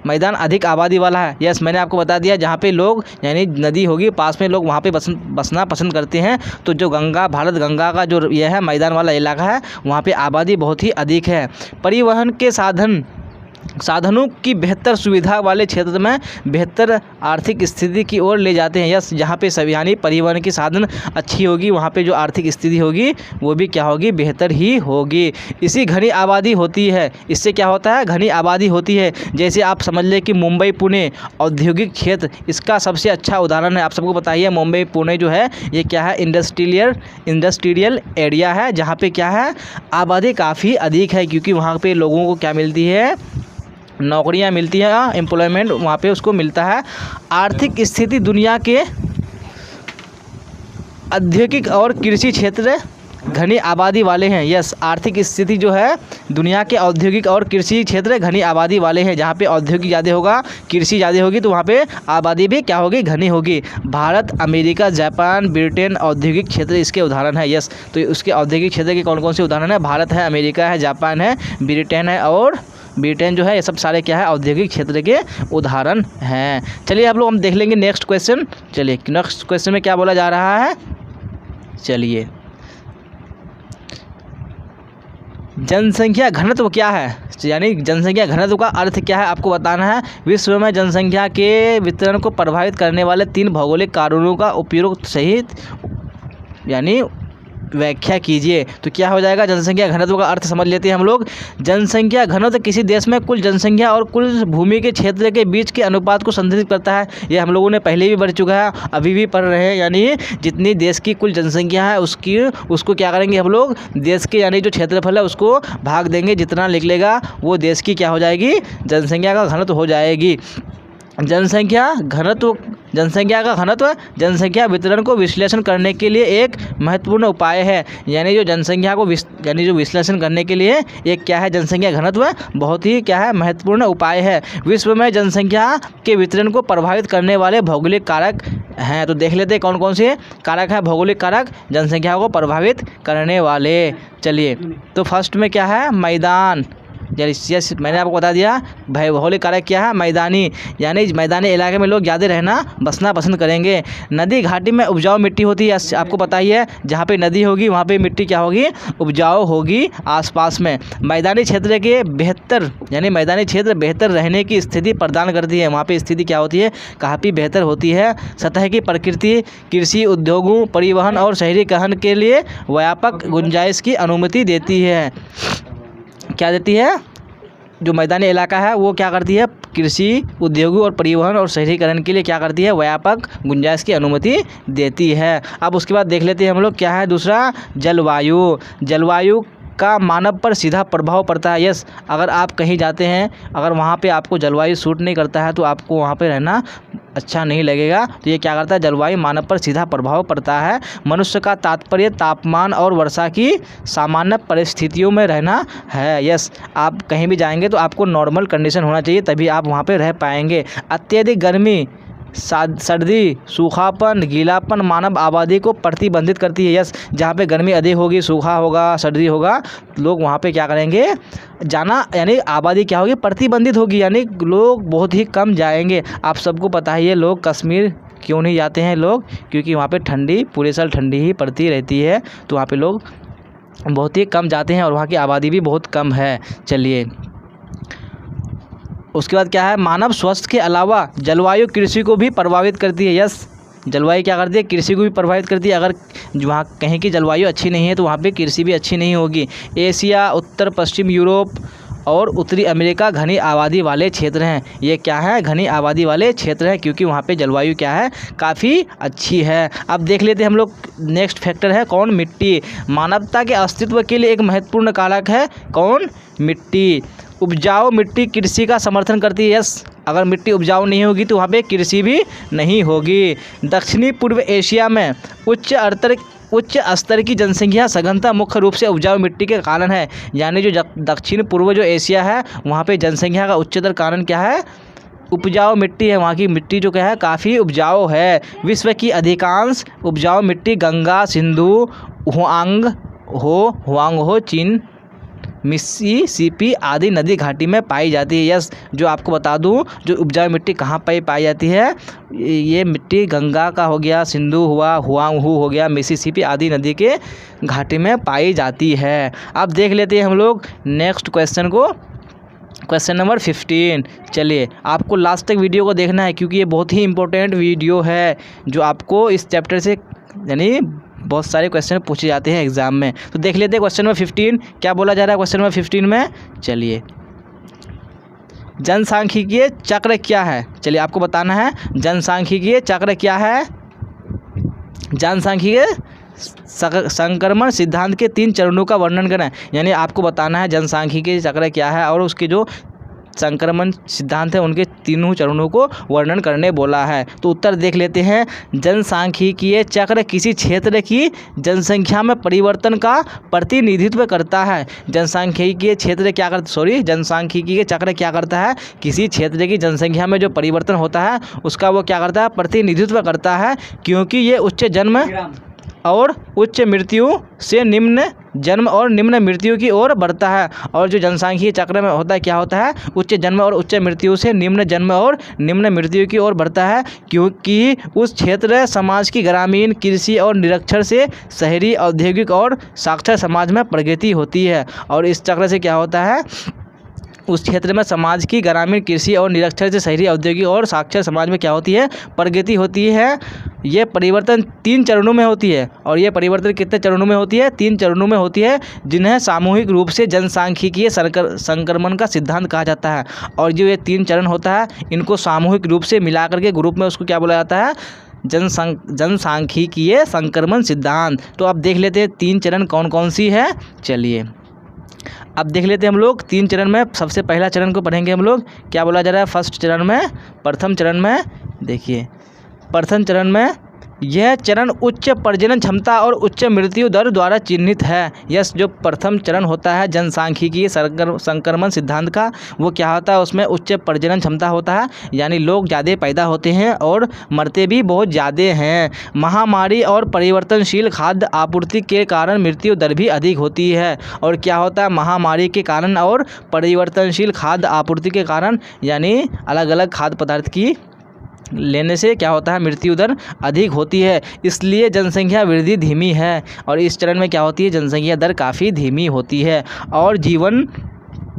मैदान अधिक आबादी वाला है। यस, मैंने आपको बता दिया, जहाँ पे लोग यानी नदी होगी पास में लोग वहाँ पे बसना पसंद करते हैं। तो जो भारत गंगा का जो यह है मैदान वाला इलाका है, वहाँ पे आबादी बहुत ही अधिक है। परिवहन के साधनों की बेहतर सुविधा वाले क्षेत्र में बेहतर आर्थिक स्थिति की ओर ले जाते हैं। यस, जहाँ पे सभी यानी परिवहन की साधन अच्छी होगी वहाँ पे जो आर्थिक स्थिति होगी वो भी क्या होगी, बेहतर ही होगी। इसी घनी आबादी होती है, इससे क्या होता है, घनी आबादी होती है। जैसे आप समझ लें कि मुंबई पुणे औद्योगिक क्षेत्र इसका सबसे अच्छा उदाहरण है। आप सबको पता ही है मुंबई पुणे जो है ये क्या है, इंडस्ट्रियल एरिया है, जहाँ पे क्या है आबादी काफ़ी अधिक है, क्योंकि वहाँ पे लोगों को क्या मिलती है, नौकरियां मिलती हैं, एम्प्लॉयमेंट वहाँ पे उसको मिलता है। आर्थिक स्थिति दुनिया के औद्योगिक और कृषि क्षेत्र घनी आबादी वाले हैं। यस, आर्थिक स्थिति जो है दुनिया के औद्योगिक और कृषि क्षेत्र घनी आबादी वाले हैं। जहाँ पे औद्योगिक ज़्यादा होगा, कृषि ज़्यादा होगी, तो वहाँ पे आबादी भी क्या होगी, घनी होगी। भारत, अमेरिका, जापान, ब्रिटेन औद्योगिक क्षेत्र इसके उदाहरण है। यस, तो उसके औद्योगिक क्षेत्र के कौन कौन से उदाहरण है, भारत है, अमेरिका है, जापान है, ब्रिटेन है और ब्रिटेन जो है, ये सब सारे क्या है औद्योगिक क्षेत्र के उदाहरण हैं। चलिए आप लोग हम देख लेंगे नेक्स्ट क्वेश्चन। चलिए नेक्स्ट क्वेश्चन में क्या बोला जा रहा है, चलिए जनसंख्या घनत्व क्या है, यानी जनसंख्या घनत्व का अर्थ क्या है आपको बताना है। विश्व में जनसंख्या के वितरण को प्रभावित करने वाले 3 भौगोलिक कारणों का उपयुक्त सहित यानी व्याख्या कीजिए। तो क्या हो जाएगा, जनसंख्या घनत्व का अर्थ समझ लेते हैं हम लोग। जनसंख्या घनत्व किसी देश में कुल जनसंख्या और कुल भूमि के क्षेत्र के बीच के अनुपात को संदर्भित करता है। ये हम लोगों ने पहले भी पढ़ चुका है, अभी भी पढ़ रहे हैं। यानी जितनी देश की कुल जनसंख्या है उसको क्या करेंगे हम लोग, देश के यानी जो क्षेत्रफल है उसको भाग देंगे, जितना निकलेगा वो देश की क्या हो जाएगी, जनसंख्या का घनत्व हो जाएगी। जनसंख्या का घनत्व जनसंख्या वितरण को विश्लेषण करने के लिए एक महत्वपूर्ण उपाय है। यानी जो जनसंख्या को जो विश्लेषण करने के लिए एक क्या है, जनसंख्या घनत्व बहुत ही क्या है, महत्वपूर्ण उपाय है। विश्व में जनसंख्या के वितरण को प्रभावित करने वाले भौगोलिक कारक हैं। तो देख लेते हैं कौन कौन से कारक हैं, भौगोलिक कारक जनसंख्या को प्रभावित करने वाले। चलिए, तो फर्स्ट में क्या है, मैदान। यस, मैंने आपको बता दिया भौगोलिक कारक क्या है, मैदानी, यानी मैदानी इलाके में लोग ज़्यादा रहना बसना पसंद करेंगे। नदी घाटी में उपजाऊ मिट्टी होती है, आपको पता ही है, जहाँ पे नदी होगी वहाँ पे मिट्टी क्या होगी, उपजाऊ होगी आसपास में। मैदानी क्षेत्र के मैदानी क्षेत्र बेहतर रहने की स्थिति प्रदान करती है। वहाँ पे स्थिति क्या होती है, काफ़ी बेहतर होती है। सतह की प्रकृति कृषि, उद्योगों, परिवहन और शहरीकरण के लिए व्यापक गुंजाइश की अनुमति देती है। क्या देती है, जो मैदानी इलाका है वो क्या करती है, कृषि, उद्योगों और परिवहन और शहरीकरण के लिए क्या करती है, व्यापक गुंजाइश की अनुमति देती है। अब उसके बाद देख लेते हैं हम लोग क्या है दूसरा, जलवायु। जलवायु का मानव पर सीधा प्रभाव पड़ता है। यस, अगर आप कहीं जाते हैं, अगर वहाँ पे आपको जलवायु सूट नहीं करता है तो आपको वहाँ पे रहना अच्छा नहीं लगेगा। तो ये क्या करता है, जलवायु मानव पर सीधा प्रभाव पड़ता है। मनुष्य का तात्पर्य तापमान और वर्षा की सामान्य परिस्थितियों में रहना है। यस, आप कहीं भी जाएंगे तो आपको नॉर्मल कंडीशन होना चाहिए, तभी आप वहाँ पे रह पाएंगे। अत्यधिक गर्मी, सर्दी, सूखापन, गीलापन मानव आबादी को प्रतिबंधित करती है। यस, जहाँ पे गर्मी अधिक होगी, सूखा होगा, सर्दी होगा, लोग वहाँ पे क्या करेंगे, जाना, यानी आबादी क्या होगी, प्रतिबंधित होगी, यानी लोग बहुत ही कम जाएंगे। आप सबको पता है ये लोग कश्मीर क्यों नहीं जाते हैं लोग, क्योंकि वहाँ पे ठंडी, पूरे साल ठंडी ही पड़ती रहती है, तो वहाँ पे लोग बहुत ही कम जाते हैं और वहाँ की आबादी भी बहुत कम है। चलिए उसके बाद क्या है, मानव स्वास्थ्य के अलावा जलवायु कृषि को भी प्रभावित करती है। यस, जलवायु क्या करती है, कृषि को भी प्रभावित करती है। अगर वहाँ कहीं की जलवायु अच्छी नहीं है तो वहाँ पे कृषि भी अच्छी नहीं होगी। एशिया, उत्तर पश्चिम यूरोप और उत्तरी अमेरिका घनी आबादी वाले क्षेत्र हैं। ये क्या है, घनी आबादी वाले क्षेत्र हैं, क्योंकि वहाँ पे जलवायु क्या है, काफ़ी अच्छी है। अब देख लेते हैं हम लोग नेक्स्ट फैक्टर है कौन, मिट्टी। मानवता के अस्तित्व के लिए एक महत्वपूर्ण कारक है कौन, मिट्टी। उपजाऊ मिट्टी कृषि का समर्थन करती है। यस, अगर मिट्टी उपजाऊ नहीं होगी तो वहाँ पे कृषि भी नहीं होगी। दक्षिणी पूर्व एशिया में उच्च स्तर की जनसंख्या सघनता मुख्य रूप से उपजाऊ मिट्टी के कारण है। यानी जो दक्षिण पूर्व जो एशिया है वहाँ पे जनसंख्या का उच्चतर कारण क्या है, उपजाऊ मिट्टी है। वहाँ की मिट्टी जो क्या है, काफ़ी उपजाऊ है। विश्व की अधिकांश उपजाऊ मिट्टी गंगा, सिंधु, हुआंग हो, चीन, मिसिसिपी आदि नदी घाटी में पाई जाती है। यस, जो आपको बता दूं, जो उपजाऊ मिट्टी कहाँ पर पाई जाती है, ये मिट्टी गंगा का हो गया, सिंधु हुआ, हुआंगहू हो गया, मिसिसिपी आदि नदी के घाटी में पाई जाती है। अब देख लेते हैं हम लोग नेक्स्ट क्वेश्चन को, क्वेश्चन नंबर 15। चलिए, आपको लास्ट तक वीडियो को देखना है क्योंकि ये बहुत ही इंपॉर्टेंट वीडियो है, जो आपको इस चैप्टर से यानी बहुत सारे क्वेश्चन पूछे जाते हैं एग्जाम में। तो देख लेते हैं क्वेश्चन नंबर 15 क्या बोला जा रहा है क्वेश्चन नंबर 15 में। चलिए, जनसांख्यिकीय चक्र क्या है, चलिए आपको बताना है जनसांख्यिकीय चक्र क्या है। जनसांख्यिकीय संक्रमण सिद्धांत के 3 चरणों का वर्णन करें, यानी आपको बताना है जनसांख्यिकीय चक्र क्या है और उसके जो संक्रमण सिद्धांत है उनके 3 चरणों को वर्णन करने बोला है। तो उत्तर देख लेते हैं। जनसांख्यिकीय चक्र किसी क्षेत्र की जनसंख्या में परिवर्तन का प्रतिनिधित्व करता है। जनसांख्यिकीय चक्र क्या करता है, किसी क्षेत्र की जनसंख्या में जो परिवर्तन होता है उसका वो क्या करता है, प्रतिनिधित्व करता है, क्योंकि ये उच्च जन्म और उच्च मृत्यु से निम्न जन्म और निम्न मृत्यु की ओर बढ़ता है। और जो जनसांख्यिकीय चक्र में होता है क्या होता है, उच्च जन्म और उच्च मृत्यु से निम्न जन्म और निम्न मृत्यु की ओर बढ़ता है, क्योंकि उस क्षेत्र समाज की ग्रामीण, कृषि और निरक्षर से शहरी, औद्योगिक और साक्षर समाज में प्रगति होती है। और इस चक्र से क्या होता है, उस क्षेत्र में समाज की ग्रामीण, कृषि और निरक्षर से शहरी, औद्योगिक और साक्षर समाज में क्या होती है, प्रगति होती है। ये परिवर्तन 3 चरणों में होती है। और ये परिवर्तन कितने चरणों में होती है, 3 चरणों में होती है, जिन्हें सामूहिक रूप से जनसांख्यिकीय संक्रमण का सिद्धांत कहा जाता है। और जो ये 3 चरण होता है इनको सामूहिक रूप से मिलाकर के ग्रुप में उसको क्या बोला जाता है, जनसांख्यिकीय संक्रमण सिद्धांत। तो अब देख लेते हैं 3 चरण कौन कौन सी है। चलिए, अब देख लेते हैं हम लोग 3 चरण में। सबसे पहला चरण को पढ़ेंगे हम लोग, क्या बोला जा रहा है फर्स्ट चरण में, प्रथम चरण में। देखिए, प्रथम चरण में यह चरण उच्च प्रजनन क्षमता और उच्च मृत्यु दर द्वारा चिन्हित है। यस, जो प्रथम चरण होता है जनसांख्यिकीय संक्रमण सिद्धांत का, वो क्या होता है, उसमें उच्च प्रजनन क्षमता होता है, यानी लोग ज़्यादा पैदा होते हैं और मरते भी बहुत ज़्यादा हैं। महामारी और परिवर्तनशील खाद्य आपूर्ति के कारण मृत्यु दर भी अधिक होती है। और क्या होता है, महामारी के कारण और परिवर्तनशील खाद्य आपूर्ति के कारण, यानी अलग अलग खाद्य पदार्थ की लेने से क्या होता है, मृत्यु दर अधिक होती है, इसलिए जनसंख्या वृद्धि धीमी है। और इस चरण में क्या होती है, जनसंख्या दर काफ़ी धीमी होती है और जीवन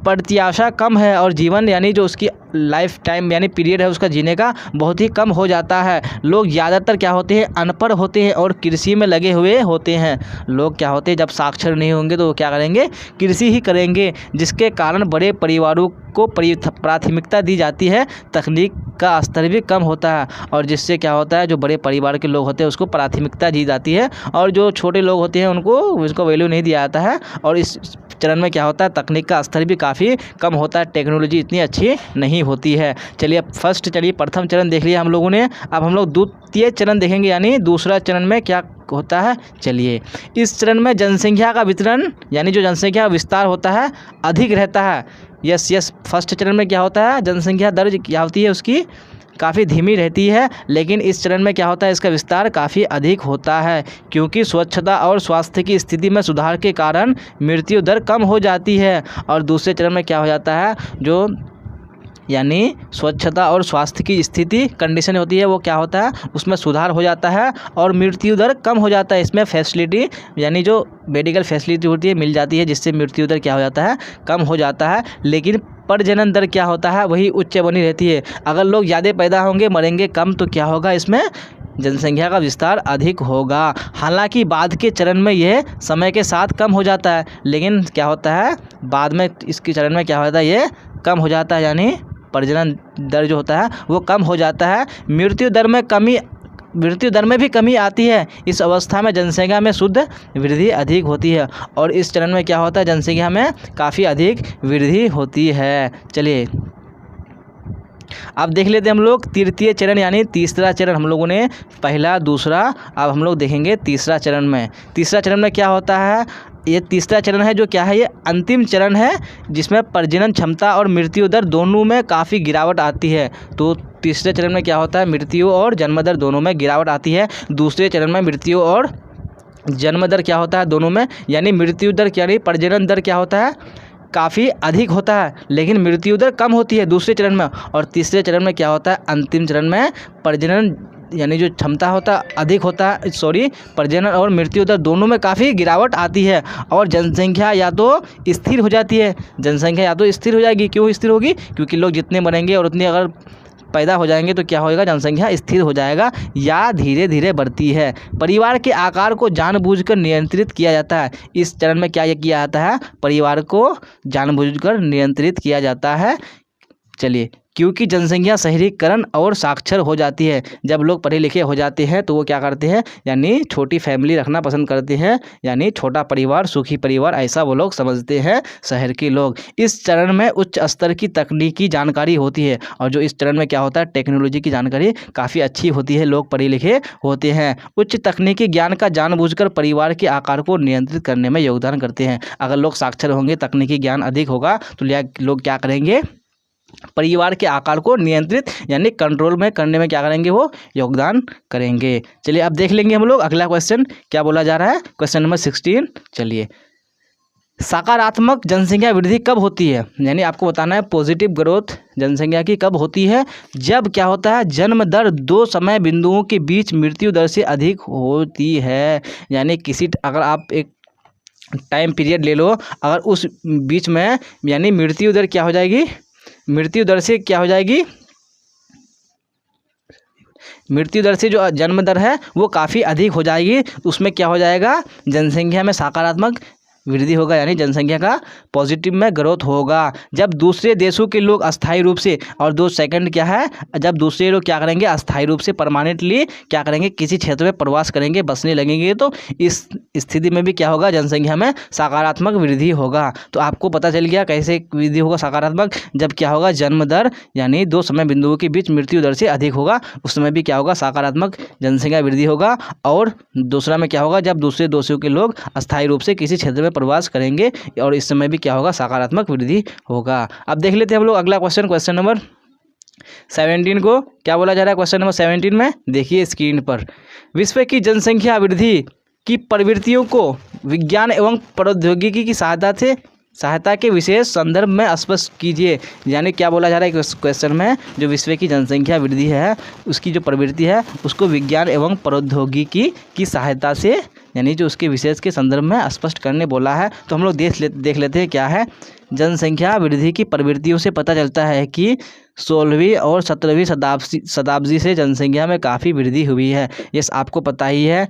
प्रत्याशा कम है और जीवन यानी जो उसकी लाइफ टाइम यानी पीरियड है उसका जीने का बहुत ही कम हो जाता है। लोग ज़्यादातर क्या होते हैं, अनपढ़ होते हैं और कृषि में लगे हुए होते हैं। लोग क्या होते हैं, जब साक्षर नहीं होंगे तो वो क्या करेंगे, कृषि ही करेंगे, जिसके कारण बड़े परिवारों को प्राथमिकता दी जाती है, तकनीक का स्तर भी कम होता है और जिससे क्या होता है, जो बड़े परिवार के लोग होते हैं उसको प्राथमिकता दी जाती है और जो छोटे लोग होते हैं उनको उसको वैल्यू नहीं दिया जाता है। और इस चरण में क्या होता है, तकनीक का स्तर भी काफ़ी कम होता है, टेक्नोलॉजी इतनी अच्छी नहीं होती है। चलिए प्रथम चरण देख लिया हम लोगों ने। अब हम लोग द्वितीय चरण देखेंगे, यानी दूसरा चरण में क्या होता है। चलिए, इस चरण में जनसंख्या का वितरण यानी जो जनसंख्या विस्तार होता है अधिक रहता है। यस फर्स्ट चरण में क्या होता है, जनसंख्या दर क्या होती है उसकी काफ़ी धीमी रहती है, लेकिन इस चरण में क्या होता है, इसका विस्तार काफ़ी अधिक होता है, क्योंकि स्वच्छता और स्वास्थ्य की स्थिति में सुधार के कारण मृत्यु दर कम हो जाती है। और दूसरे चरण में क्या हो जाता है, जो यानी स्वच्छता और स्वास्थ्य की स्थिति कंडीशन होती है वो क्या होता है, उसमें सुधार हो जाता है और मृत्यु दर कम हो जाता है। इसमें फैसिलिटी यानी जो मेडिकल फैसिलिटी होती है मिल जाती है, जिससे मृत्यु दर क्या हो जाता है, कम हो जाता है। लेकिन प्रजनन दर क्या होता है, वही उच्च बनी रहती है। अगर लोग ज़्यादा पैदा होंगे, मरेंगे कम, तो क्या होगा, इसमें जनसंख्या का विस्तार अधिक होगा। हालांकि बाद के चरण में यह समय के साथ कम हो जाता है, लेकिन क्या होता है, बाद में इसके चरण में क्या होता है, ये कम हो जाता है, यानी प्रजनन दर जो होता है वो कम हो जाता है। मृत्यु दर में भी कमी आती है। इस अवस्था में जनसंख्या में शुद्ध वृद्धि अधिक होती है और इस चरण में क्या होता है, जनसंख्या में काफ़ी अधिक वृद्धि होती है। चलिए अब देख लेते हैं हम लोग तृतीय चरण यानी तीसरा चरण। हम लोगों ने पहला दूसरा, अब हम लोग देखेंगे तीसरा चरण में। तीसरा चरण में क्या होता है, ये तीसरा चरण है जो क्या है, ये अंतिम चरण है जिसमें प्रजनन क्षमता और मृत्यु दर दोनों में काफ़ी गिरावट आती है। तो तीसरे चरण में क्या होता है, मृत्यु और जन्म दर दोनों में गिरावट आती है। दूसरे चरण में मृत्यु और जन्म दर क्या होता है, दोनों में, यानी मृत्यु दर यानी प्रजनन दर क्या होता है, काफ़ी अधिक होता है, लेकिन मृत्यु दर कम होती है दूसरे चरण में। और तीसरे चरण में क्या होता है, अंतिम चरण में प्रजनन यानी जो क्षमता होता है अधिक होता है, प्रजनन और मृत्यु दर दोनों में काफ़ी गिरावट आती है और जनसंख्या या तो स्थिर हो जाती है, जनसंख्या या तो स्थिर हो जाएगी। क्यों स्थिर होगी, क्योंकि लोग जितने बनेंगे और उतने अगर पैदा हो जाएंगे तो क्या होगा, जनसंख्या स्थिर हो जाएगा या धीरे धीरे बढ़ती है। परिवार के आकार को जानबूझकर नियंत्रित किया जाता है। इस चरण में क्या किया जाता है, परिवार को जानबूझकर नियंत्रित किया जाता है। चलिए, क्योंकि जनसंख्या शहरीकरण और साक्षर हो जाती है। जब लोग पढ़े लिखे हो जाते हैं तो वो क्या करते हैं, यानी छोटी फैमिली रखना पसंद करते हैं, यानी छोटा परिवार, सुखी परिवार, ऐसा वो लोग समझते हैं शहर के लोग। इस चरण में उच्च स्तर की तकनीकी जानकारी होती है और जो इस चरण में क्या होता है, टेक्नोलॉजी की जानकारी काफ़ी अच्छी होती है, लोग पढ़े लिखे होते हैं। उच्च तकनीकी ज्ञान का जानबूझकर परिवार के आकार को नियंत्रित करने में योगदान करते हैं। अगर लोग साक्षर होंगे, तकनीकी ज्ञान अधिक होगा तो लोग क्या करेंगे, परिवार के आकार को नियंत्रित यानी कंट्रोल में करने में क्या करेंगे, वो योगदान करेंगे। चलिए अब देख लेंगे हम लोग अगला क्वेश्चन क्या बोला जा रहा है, क्वेश्चन नंबर 16। चलिए, सकारात्मक जनसंख्या वृद्धि कब होती है, यानी आपको बताना है पॉजिटिव ग्रोथ जनसंख्या की कब होती है, जब क्या होता है, जन्म दर दो समय बिंदुओं के बीच मृत्यु दर से अधिक होती है। यानी अगर आप एक टाइम पीरियड ले लो, अगर उस बीच में यानी मृत्यु दर क्या हो जाएगी, मृत्यु दर से क्या हो जाएगी, मृत्यु दर से जो जन्म दर है वो काफ़ी अधिक हो जाएगी, उसमें क्या हो जाएगा, जनसंख्या में सकारात्मक वृद्धि होगा, यानी जनसंख्या का पॉजिटिव में ग्रोथ होगा। जब दूसरे देशों के लोग अस्थायी रूप से, और दो सेकंड क्या है, जब दूसरे लोग क्या करेंगे, अस्थायी रूप से परमानेंटली क्या करेंगे, किसी क्षेत्र में प्रवास करेंगे, बसने लगेंगे, तो इस स्थिति में भी क्या होगा, जनसंख्या में सकारात्मक वृद्धि होगा। तो आपको पता चल गया कैसे वृद्धि होगा सकारात्मक, जब क्या होगा, जन्म दर यानी दो समय बिंदुओं के बीच मृत्यु दर से अधिक होगा, उस समय भी क्या होगा, सकारात्मक जनसंख्या वृद्धि होगा। और दूसरा में क्या होगा, जब दूसरे देशों के लोग अस्थायी रूप से किसी क्षेत्र में प्रवास करेंगे, और इस समय भी क्या होगा, सकारात्मक वृद्धि होगा। अब देख लेते हैं हम लोग अगला क्वेश्चन, क्वेश्चन नंबर 17 को क्या बोला जा रहा है। क्वेश्चन नंबर 17 में देखिए स्क्रीन पर, विश्व की जनसंख्या वृद्धि की प्रवृत्तियों को विज्ञान एवं प्रौद्योगिकी की सहायता से सहायता के विशेष संदर्भ में स्पष्ट कीजिए। यानी क्या बोला जा रहा है इस क्वेश्चन में, जो विश्व की जनसंख्या वृद्धि है उसकी जो प्रवृत्ति है उसको विज्ञान एवं प्रौद्योगिकी की सहायता से, यानी जो उसके विशेष के संदर्भ में स्पष्ट करने बोला है। तो हम लोग देख लेते हैं क्या है। जनसंख्या वृद्धि की प्रवृत्तियों से पता चलता है कि 16वीं और 17वीं शताब्दी से जनसंख्या में काफ़ी वृद्धि हुई है। ये आपको पता ही है।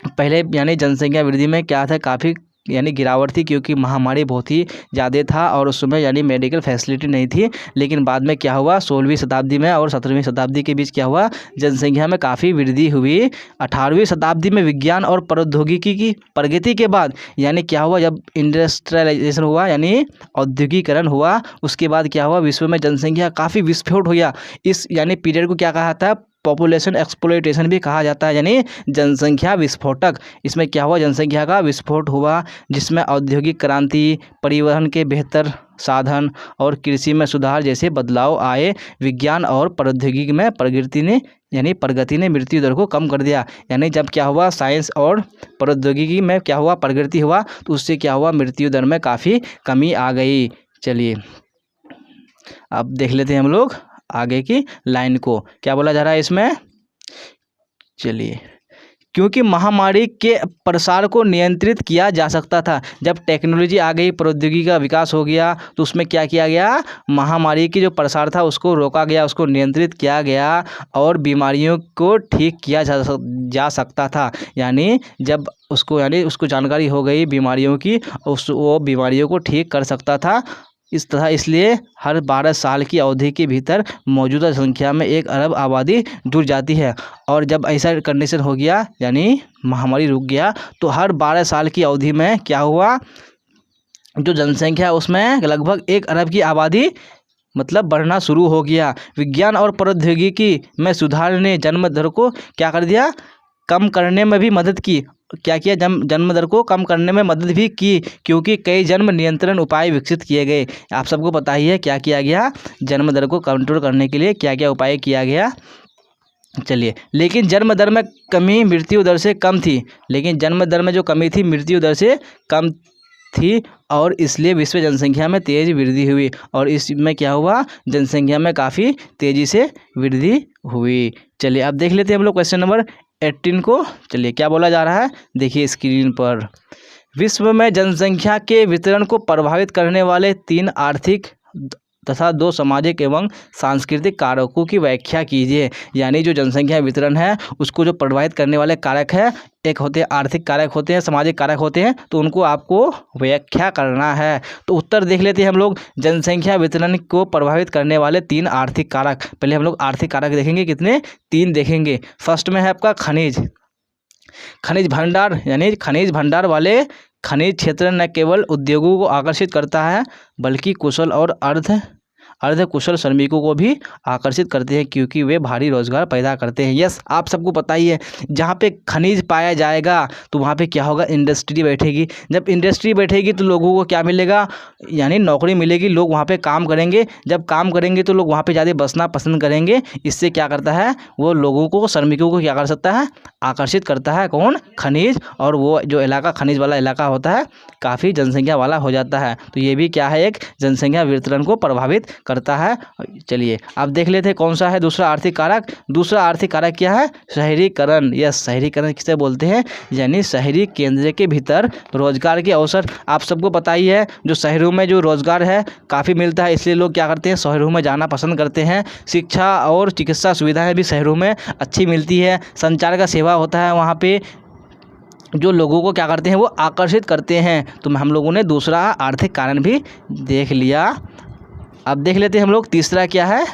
पहले यानी जनसंख्या वृद्धि में क्या था, काफ़ी यानी गिरावट थी, क्योंकि महामारी बहुत ही ज़्यादा था और उस समय यानी मेडिकल फैसिलिटी नहीं थी। लेकिन बाद में क्या हुआ, 16वीं शताब्दी में और 17वीं शताब्दी के बीच क्या हुआ, जनसंख्या में काफ़ी वृद्धि हुई। 18वीं शताब्दी में विज्ञान और प्रौद्योगिकी की प्रगति के बाद यानी क्या हुआ, जब इंडस्ट्रियलाइजेशन हुआ यानी औद्योगिकरण हुआ, उसके बाद क्या हुआ, विश्व में जनसंख्या काफ़ी विस्फोट हो गया। इस यानी पीरियड को क्या कहा था, पॉपुलेशन एक्सप्लोइटेशन भी कहा जाता है, यानी जनसंख्या विस्फोटक। इसमें क्या हुआ, जनसंख्या का विस्फोट हुआ, जिसमें औद्योगिक क्रांति, परिवहन के बेहतर साधन और कृषि में सुधार जैसे बदलाव आए। विज्ञान और प्रौद्योगिकी में प्रगति ने मृत्यु दर को कम कर दिया। यानी जब क्या हुआ, साइंस और प्रौद्योगिकी में क्या हुआ, प्रगति हुआ, तो उससे क्या हुआ, मृत्यु दर में काफ़ी कमी आ गई। चलिए अब देख लेते हैं हम लोग आगे की लाइन को, क्या बोला जा रहा है इसमें। चलिए, क्योंकि महामारी के प्रसार को नियंत्रित किया जा सकता था। जब टेक्नोलॉजी आ गई, प्रौद्योगिकी का विकास हो गया, तो उसमें क्या किया गया, महामारी की जो प्रसार था उसको रोका गया, उसको नियंत्रित किया गया और बीमारियों को ठीक किया जा सकता था। यानी जब उसको जानकारी हो गई बीमारियों की, वो बीमारियों को ठीक कर सकता था। इस तरह इसलिए हर 12 साल की अवधि के भीतर मौजूदा संख्या में 1 अरब आबादी जुड़ जाती है। और जब ऐसा कंडीशन हो गया यानी महामारी रुक गया, तो हर 12 साल की अवधि में क्या हुआ, जो जनसंख्या उसमें लगभग 1 अरब की आबादी मतलब बढ़ना शुरू हो गया। विज्ञान और प्रौद्योगिकी में सुधार ने जन्म दर को क्या कर दिया, कम करने में भी मदद की। क्या किया, जन्म दर को कम करने में मदद भी की, क्योंकि कई जन्म नियंत्रण उपाय विकसित किए गए। आप सबको पता ही है क्या किया गया, जन्म दर को कंट्रोल करने के लिए क्या क्या उपाय किया गया। चलिए, लेकिन जन्म दर में कमी मृत्यु दर से कम थी। लेकिन जन्म दर में जो कमी थी मृत्यु दर से कम थी, और इसलिए विश्व जनसंख्या में तेज वृद्धि हुई। और इसमें क्या हुआ, जनसंख्या में काफ़ी तेज़ी से वृद्धि हुई। चलिए अब देख लेते हैं हम लोग क्वेश्चन नंबर 18 को। चलिए क्या बोला जा रहा है, देखिए स्क्रीन पर। विश्व में जनसंख्या के वितरण को प्रभावित करने वाले 3 आर्थिक तथा 2 सामाजिक एवं सांस्कृतिक कारकों की व्याख्या कीजिए। यानी जो जनसंख्या वितरण है उसको जो प्रभावित करने वाले कारक है, एक होते हैं आर्थिक कारक होते हैं, सामाजिक कारक होते हैं, तो उनको आपको व्याख्या करना है। तो उत्तर देख लेते हैं हम लोग। जनसंख्या वितरण को प्रभावित करने वाले 3 आर्थिक कारक। पहले हम लोग आर्थिक कारक देखेंगे, कितने, 3 देखेंगे। फर्स्ट में है आपका खनिज भंडार, यानी खनिज भंडार वाले खनिज क्षेत्र न केवल उद्योगों को आकर्षित करता है, बल्कि कुशल और अर्ध कुशल श्रमिकों को भी आकर्षित करते हैं, क्योंकि वे भारी रोजगार पैदा करते हैं। यस, आप सबको पता ही है, जहाँ पे खनिज पाया जाएगा तो वहाँ पे क्या होगा, इंडस्ट्री बैठेगी। जब इंडस्ट्री बैठेगी तो लोगों को क्या मिलेगा, यानी नौकरी मिलेगी, लोग वहाँ पे काम करेंगे। जब काम करेंगे तो लोग वहाँ पे ज़्यादा बसना पसंद करेंगे। इससे क्या करता है, वो लोगों को, श्रमिकों को क्या कर सकता है, आकर्षित करता है। कौन, खनिज। और वो जो इलाका खनिज वाला इलाका होता है काफ़ी जनसंख्या वाला हो जाता है। तो ये भी क्या है, एक जनसंख्या वितरण को प्रभावित करता है। चलिए अब देख लेते हैं कौन सा है दूसरा आर्थिक कारक। दूसरा आर्थिक कारक क्या है, शहरीकरण। यस, शहरीकरण किसे बोलते हैं, यानी शहरी केंद्र के भीतर रोजगार के अवसर। आप सबको पता ही है, जो शहरों में जो रोजगार है काफ़ी मिलता है, इसलिए लोग क्या करते हैं, शहरों में जाना पसंद करते हैं। शिक्षा और चिकित्सा सुविधाएं भी शहरों में अच्छी मिलती है। संचार का सेवा होता है वहाँ पे, जो लोगों को क्या करते हैं, वो आकर्षित करते हैं। तो हम लोगों ने दूसरा आर्थिक कारण भी देख लिया। अब देख लेते हैं हम लोग तीसरा क्या है।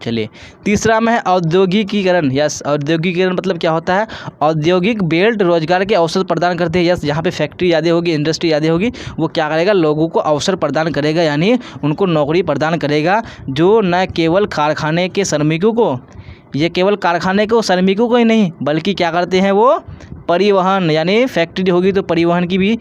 चलिए, तीसरा में है औद्योगिकीकरण। यस, औद्योगिकीकरण मतलब क्या होता है, औद्योगिक बेल्ट रोजगार के अवसर प्रदान करते हैं। यस, जहाँ पे फैक्ट्री ज़्यादा होगी, इंडस्ट्री ज़्यादा होगी, वो क्या करेगा, लोगों को अवसर प्रदान करेगा, यानी उनको नौकरी प्रदान करेगा। जो न केवल कारखाने के श्रमिकों को, ये केवल कारखाने को श्रमिकों को ही नहीं, बल्कि क्या करते हैं, वो परिवहन, यानी फैक्ट्री होगी तो परिवहन की भी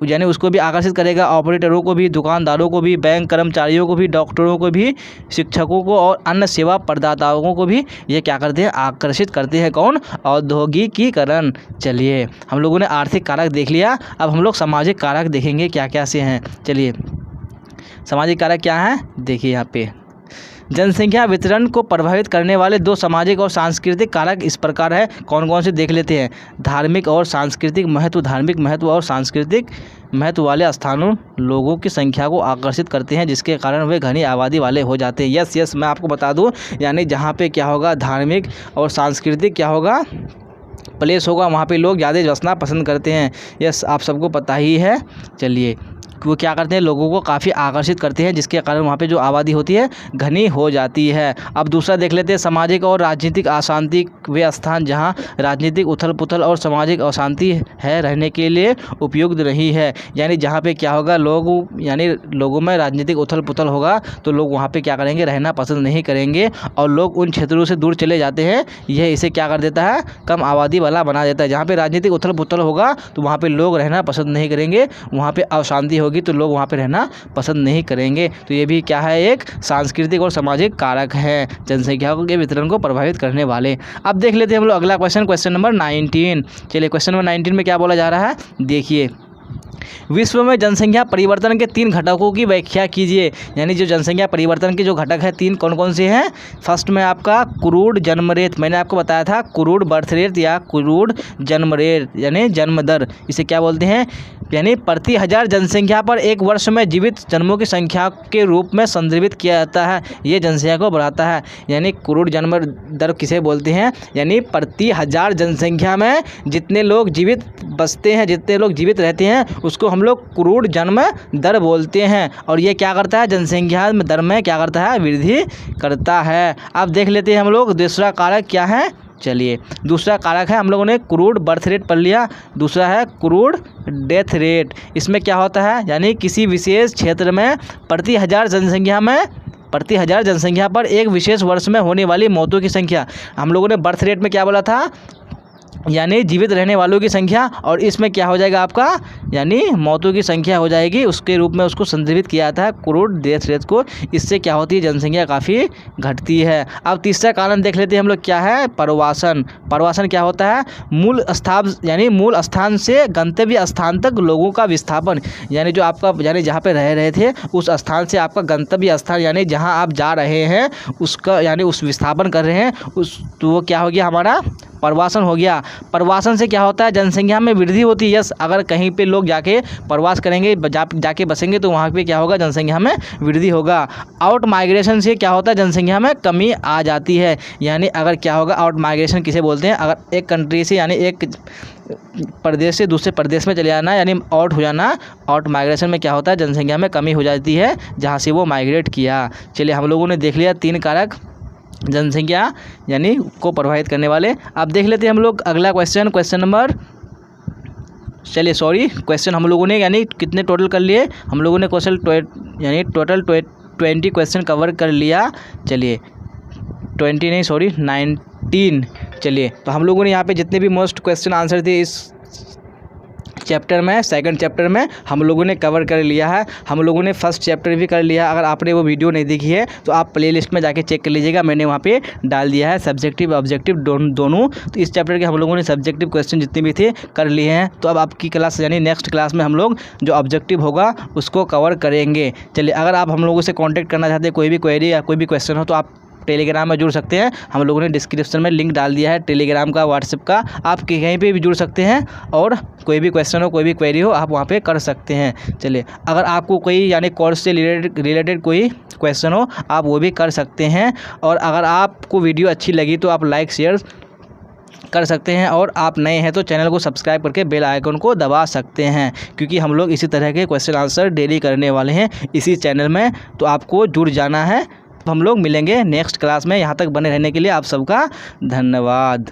यानी उसको भी आकर्षित करेगा, ऑपरेटरों को भी, दुकानदारों को भी, बैंक कर्मचारियों को भी, डॉक्टरों को भी, शिक्षकों को और अन्य सेवा प्रदाताओं को भी ये क्या करते हैं, आकर्षित करते हैं। कौन? औद्योगिकीकरण। चलिए हम लोगों ने आर्थिक कारक देख लिया, अब हम लोग सामाजिक कारक देखेंगे क्या क्या से हैं। चलिए सामाजिक कारक क्या है, देखिए यहाँ पे जनसंख्या वितरण को प्रभावित करने वाले 2 सामाजिक और सांस्कृतिक कारक इस प्रकार है। कौन कौन से देख लेते हैं। धार्मिक और सांस्कृतिक महत्व। धार्मिक महत्व और सांस्कृतिक महत्व वाले स्थानों लोगों की संख्या को आकर्षित करते हैं, जिसके कारण वे घनी आबादी वाले हो जाते हैं। यस मैं आपको बता दूं, यानी जहाँ पे क्या होगा, धार्मिक और सांस्कृतिक क्या होगा, प्लेस होगा, वहाँ पे लोग ज़्यादा बसना पसंद करते हैं। यस आप सबको पता ही है। चलिए वो क्या करते हैं, लोगों को काफ़ी आकर्षित करते हैं, जिसके कारण वहाँ पे जो आबादी होती है घनी हो जाती है। अब दूसरा देख लेते हैं, सामाजिक और राजनीतिक अशांति। वे स्थान जहाँ राजनीतिक उथल पुथल और सामाजिक अशांति है रहने के लिए उपयुक्त नहीं है। यानी जहाँ पे क्या होगा, लोगों में राजनीतिक उथल पुथल होगा तो लोग वहाँ पे क्या करेंगे, रहना पसंद नहीं करेंगे और लोग उन क्षेत्रों से दूर चले जाते हैं। यह इसे क्या कर देता है, कम आबादी वाला बना देता है। जहाँ पे राजनीतिक उथल पुथल होगा तो वहाँ पे लोग रहना पसंद नहीं करेंगे, वहाँ पे अशांति होगी तो लोग वहाँ पे रहना पसंद नहीं करेंगे। तो ये भी क्या है, एक सांस्कृतिक और सामाजिक कारक है जनसंख्या के वितरण को प्रभावित करने वाले। अब देख लेते हैं हम लोग अगला क्वेश्चन नंबर 19। चलिए क्वेश्चन नंबर 19 में क्या बोला जा रहा है, देखिए विश्व में जनसंख्या परिवर्तन के 3 घटकों की व्याख्या कीजिए। यानी जो जनसंख्या परिवर्तन के जो घटक है 3 कौन कौन से हैं। फर्स्ट में आपका क्रूड जन्म रेट, मैंने आपको बताया था क्रूड बर्थ रेट या क्रूड जन्म रेट यानी जन्म दर, इसे क्या बोलते हैं, यानी प्रति 1000 जनसंख्या पर एक वर्ष में जीवित जन्मों की संख्या के रूप में संदर्भित किया जाता है। ये जनसंख्या को बढ़ाता है। यानी क्रूड जन्म दर किसे बोलते हैं, यानी प्रति 1000 जनसंख्या में जितने लोग जीवित बसते हैं, जितने लोग जीवित रहते हैं, उसको हम लोग क्रूड जन्म दर बोलते हैं। और ये क्या करता है, जनसंख्या दर में क्या करता है, वृद्धि करता है। अब देख लेते हैं हम लोग दूसरा कारक क्या है। चलिए दूसरा कारक है, हम लोगों ने क्रूड बर्थ रेट पढ़ लिया, दूसरा है क्रूड डेथ रेट। इसमें क्या होता है, यानी किसी विशेष क्षेत्र में प्रति 1000 जनसंख्या पर एक विशेष वर्ष में होने वाली मौतों की संख्या। हम लोगों ने बर्थ रेट में क्या बोला था, यानी जीवित रहने वालों की संख्या, और इसमें क्या हो जाएगा आपका, यानी मौतों की संख्या हो जाएगी, उसके रूप में उसको संदर्भित किया जाता है क्रूड डेथ रेट को। इससे क्या होती है, जनसंख्या काफ़ी घटती है। अब तीसरा कारण देख लेते हैं हम लोग क्या है, प्रवासन। प्रवासन क्या होता है, मूल स्थान से गंतव्य स्थान तक लोगों का विस्थापन। यानी जो आपका यानी जहाँ पे रह रहे थे उस स्थान से आपका गंतव्य स्थान यानी जहाँ आप जा रहे हैं उसका यानी उस विस्थापन कर रहे हैं तो वो क्या हो गया, हमारा प्रवासन हो गया। प्रवासन से क्या होता है, जनसंख्या में वृद्धि होती है। यस अगर कहीं पे लोग जाके प्रवास करेंगे, जाके बसेंगे तो वहाँ पे क्या होगा, जनसंख्या में वृद्धि होगा। आउट माइग्रेशन से क्या होता है, जनसंख्या में कमी आ जाती है। यानी अगर क्या होगा, आउट माइग्रेशन किसे बोलते हैं, अगर एक कंट्री से यानी एक प्रदेश से दूसरे प्रदेश में चले जाना यानी आउट हो जाना। आउट माइग्रेशन में क्या होता है, जनसंख्या में कमी हो जाती है जहाँ से वो माइग्रेट किया। चलिए हम लोगों ने देख लिया 3 कारक जनसंख्या यानी को प्रभावित करने वाले। अब देख लेते हैं हम लोग अगला क्वेश्चन नंबर, चलिए क्वेश्चन हम लोगों ने यानी कितने टोटल कर लिए, हम लोगों ने टोटल 20 क्वेश्चन कवर कर लिया। चलिए 19। चलिए तो हम लोगों ने यहाँ पे जितने भी मोस्ट क्वेश्चन आंसर थे इस चैप्टर में, सेकंड चैप्टर में हम लोगों ने कवर कर लिया है। हम लोगों ने फर्स्ट चैप्टर भी कर लिया। अगर आपने वो वीडियो नहीं देखी है तो आप प्लेलिस्ट में जाके चेक कर लीजिएगा, मैंने वहाँ पे डाल दिया है सब्जेक्टिव ऑब्जेक्टिव दोनों। तो इस चैप्टर के हम लोगों ने सब्जेक्टिव क्वेश्चन जितने भी थे कर लिए हैं। तो अब आपकी क्लास यानी नेक्स्ट क्लास में हम लोग जो ऑब्जेक्टिव होगा उसको कवर करेंगे। चलिए अगर आप हम लोगों से कॉन्टैक्ट करना चाहते हैं, कोई भी क्वेरी या कोई भी क्वेश्चन हो तो आप टेलीग्राम में जुड़ सकते हैं। हम लोगों ने डिस्क्रिप्शन में लिंक डाल दिया है टेलीग्राम का, व्हाट्सएप का, आप कहीं पे भी जुड़ सकते हैं और कोई भी क्वेश्चन हो, कोई भी क्वेरी हो, आप वहाँ पे कर सकते हैं। चलिए अगर आपको कोई यानी कोर्स से रिलेटेड कोई क्वेश्चन हो आप वो भी कर सकते हैं। और अगर आपको वीडियो अच्छी लगी तो आप लाइक शेयर कर सकते हैं, और आप नए हैं तो चैनल को सब्सक्राइब करके बेल आइकन को दबा सकते हैं, क्योंकि हम लोग इसी तरह के क्वेश्चन आंसर डेली करने वाले हैं इसी चैनल में। तो आपको जुड़ जाना है। हम लोग मिलेंगे नेक्स्ट क्लास में। यहाँ तक बने रहने के लिए आप सबका धन्यवाद।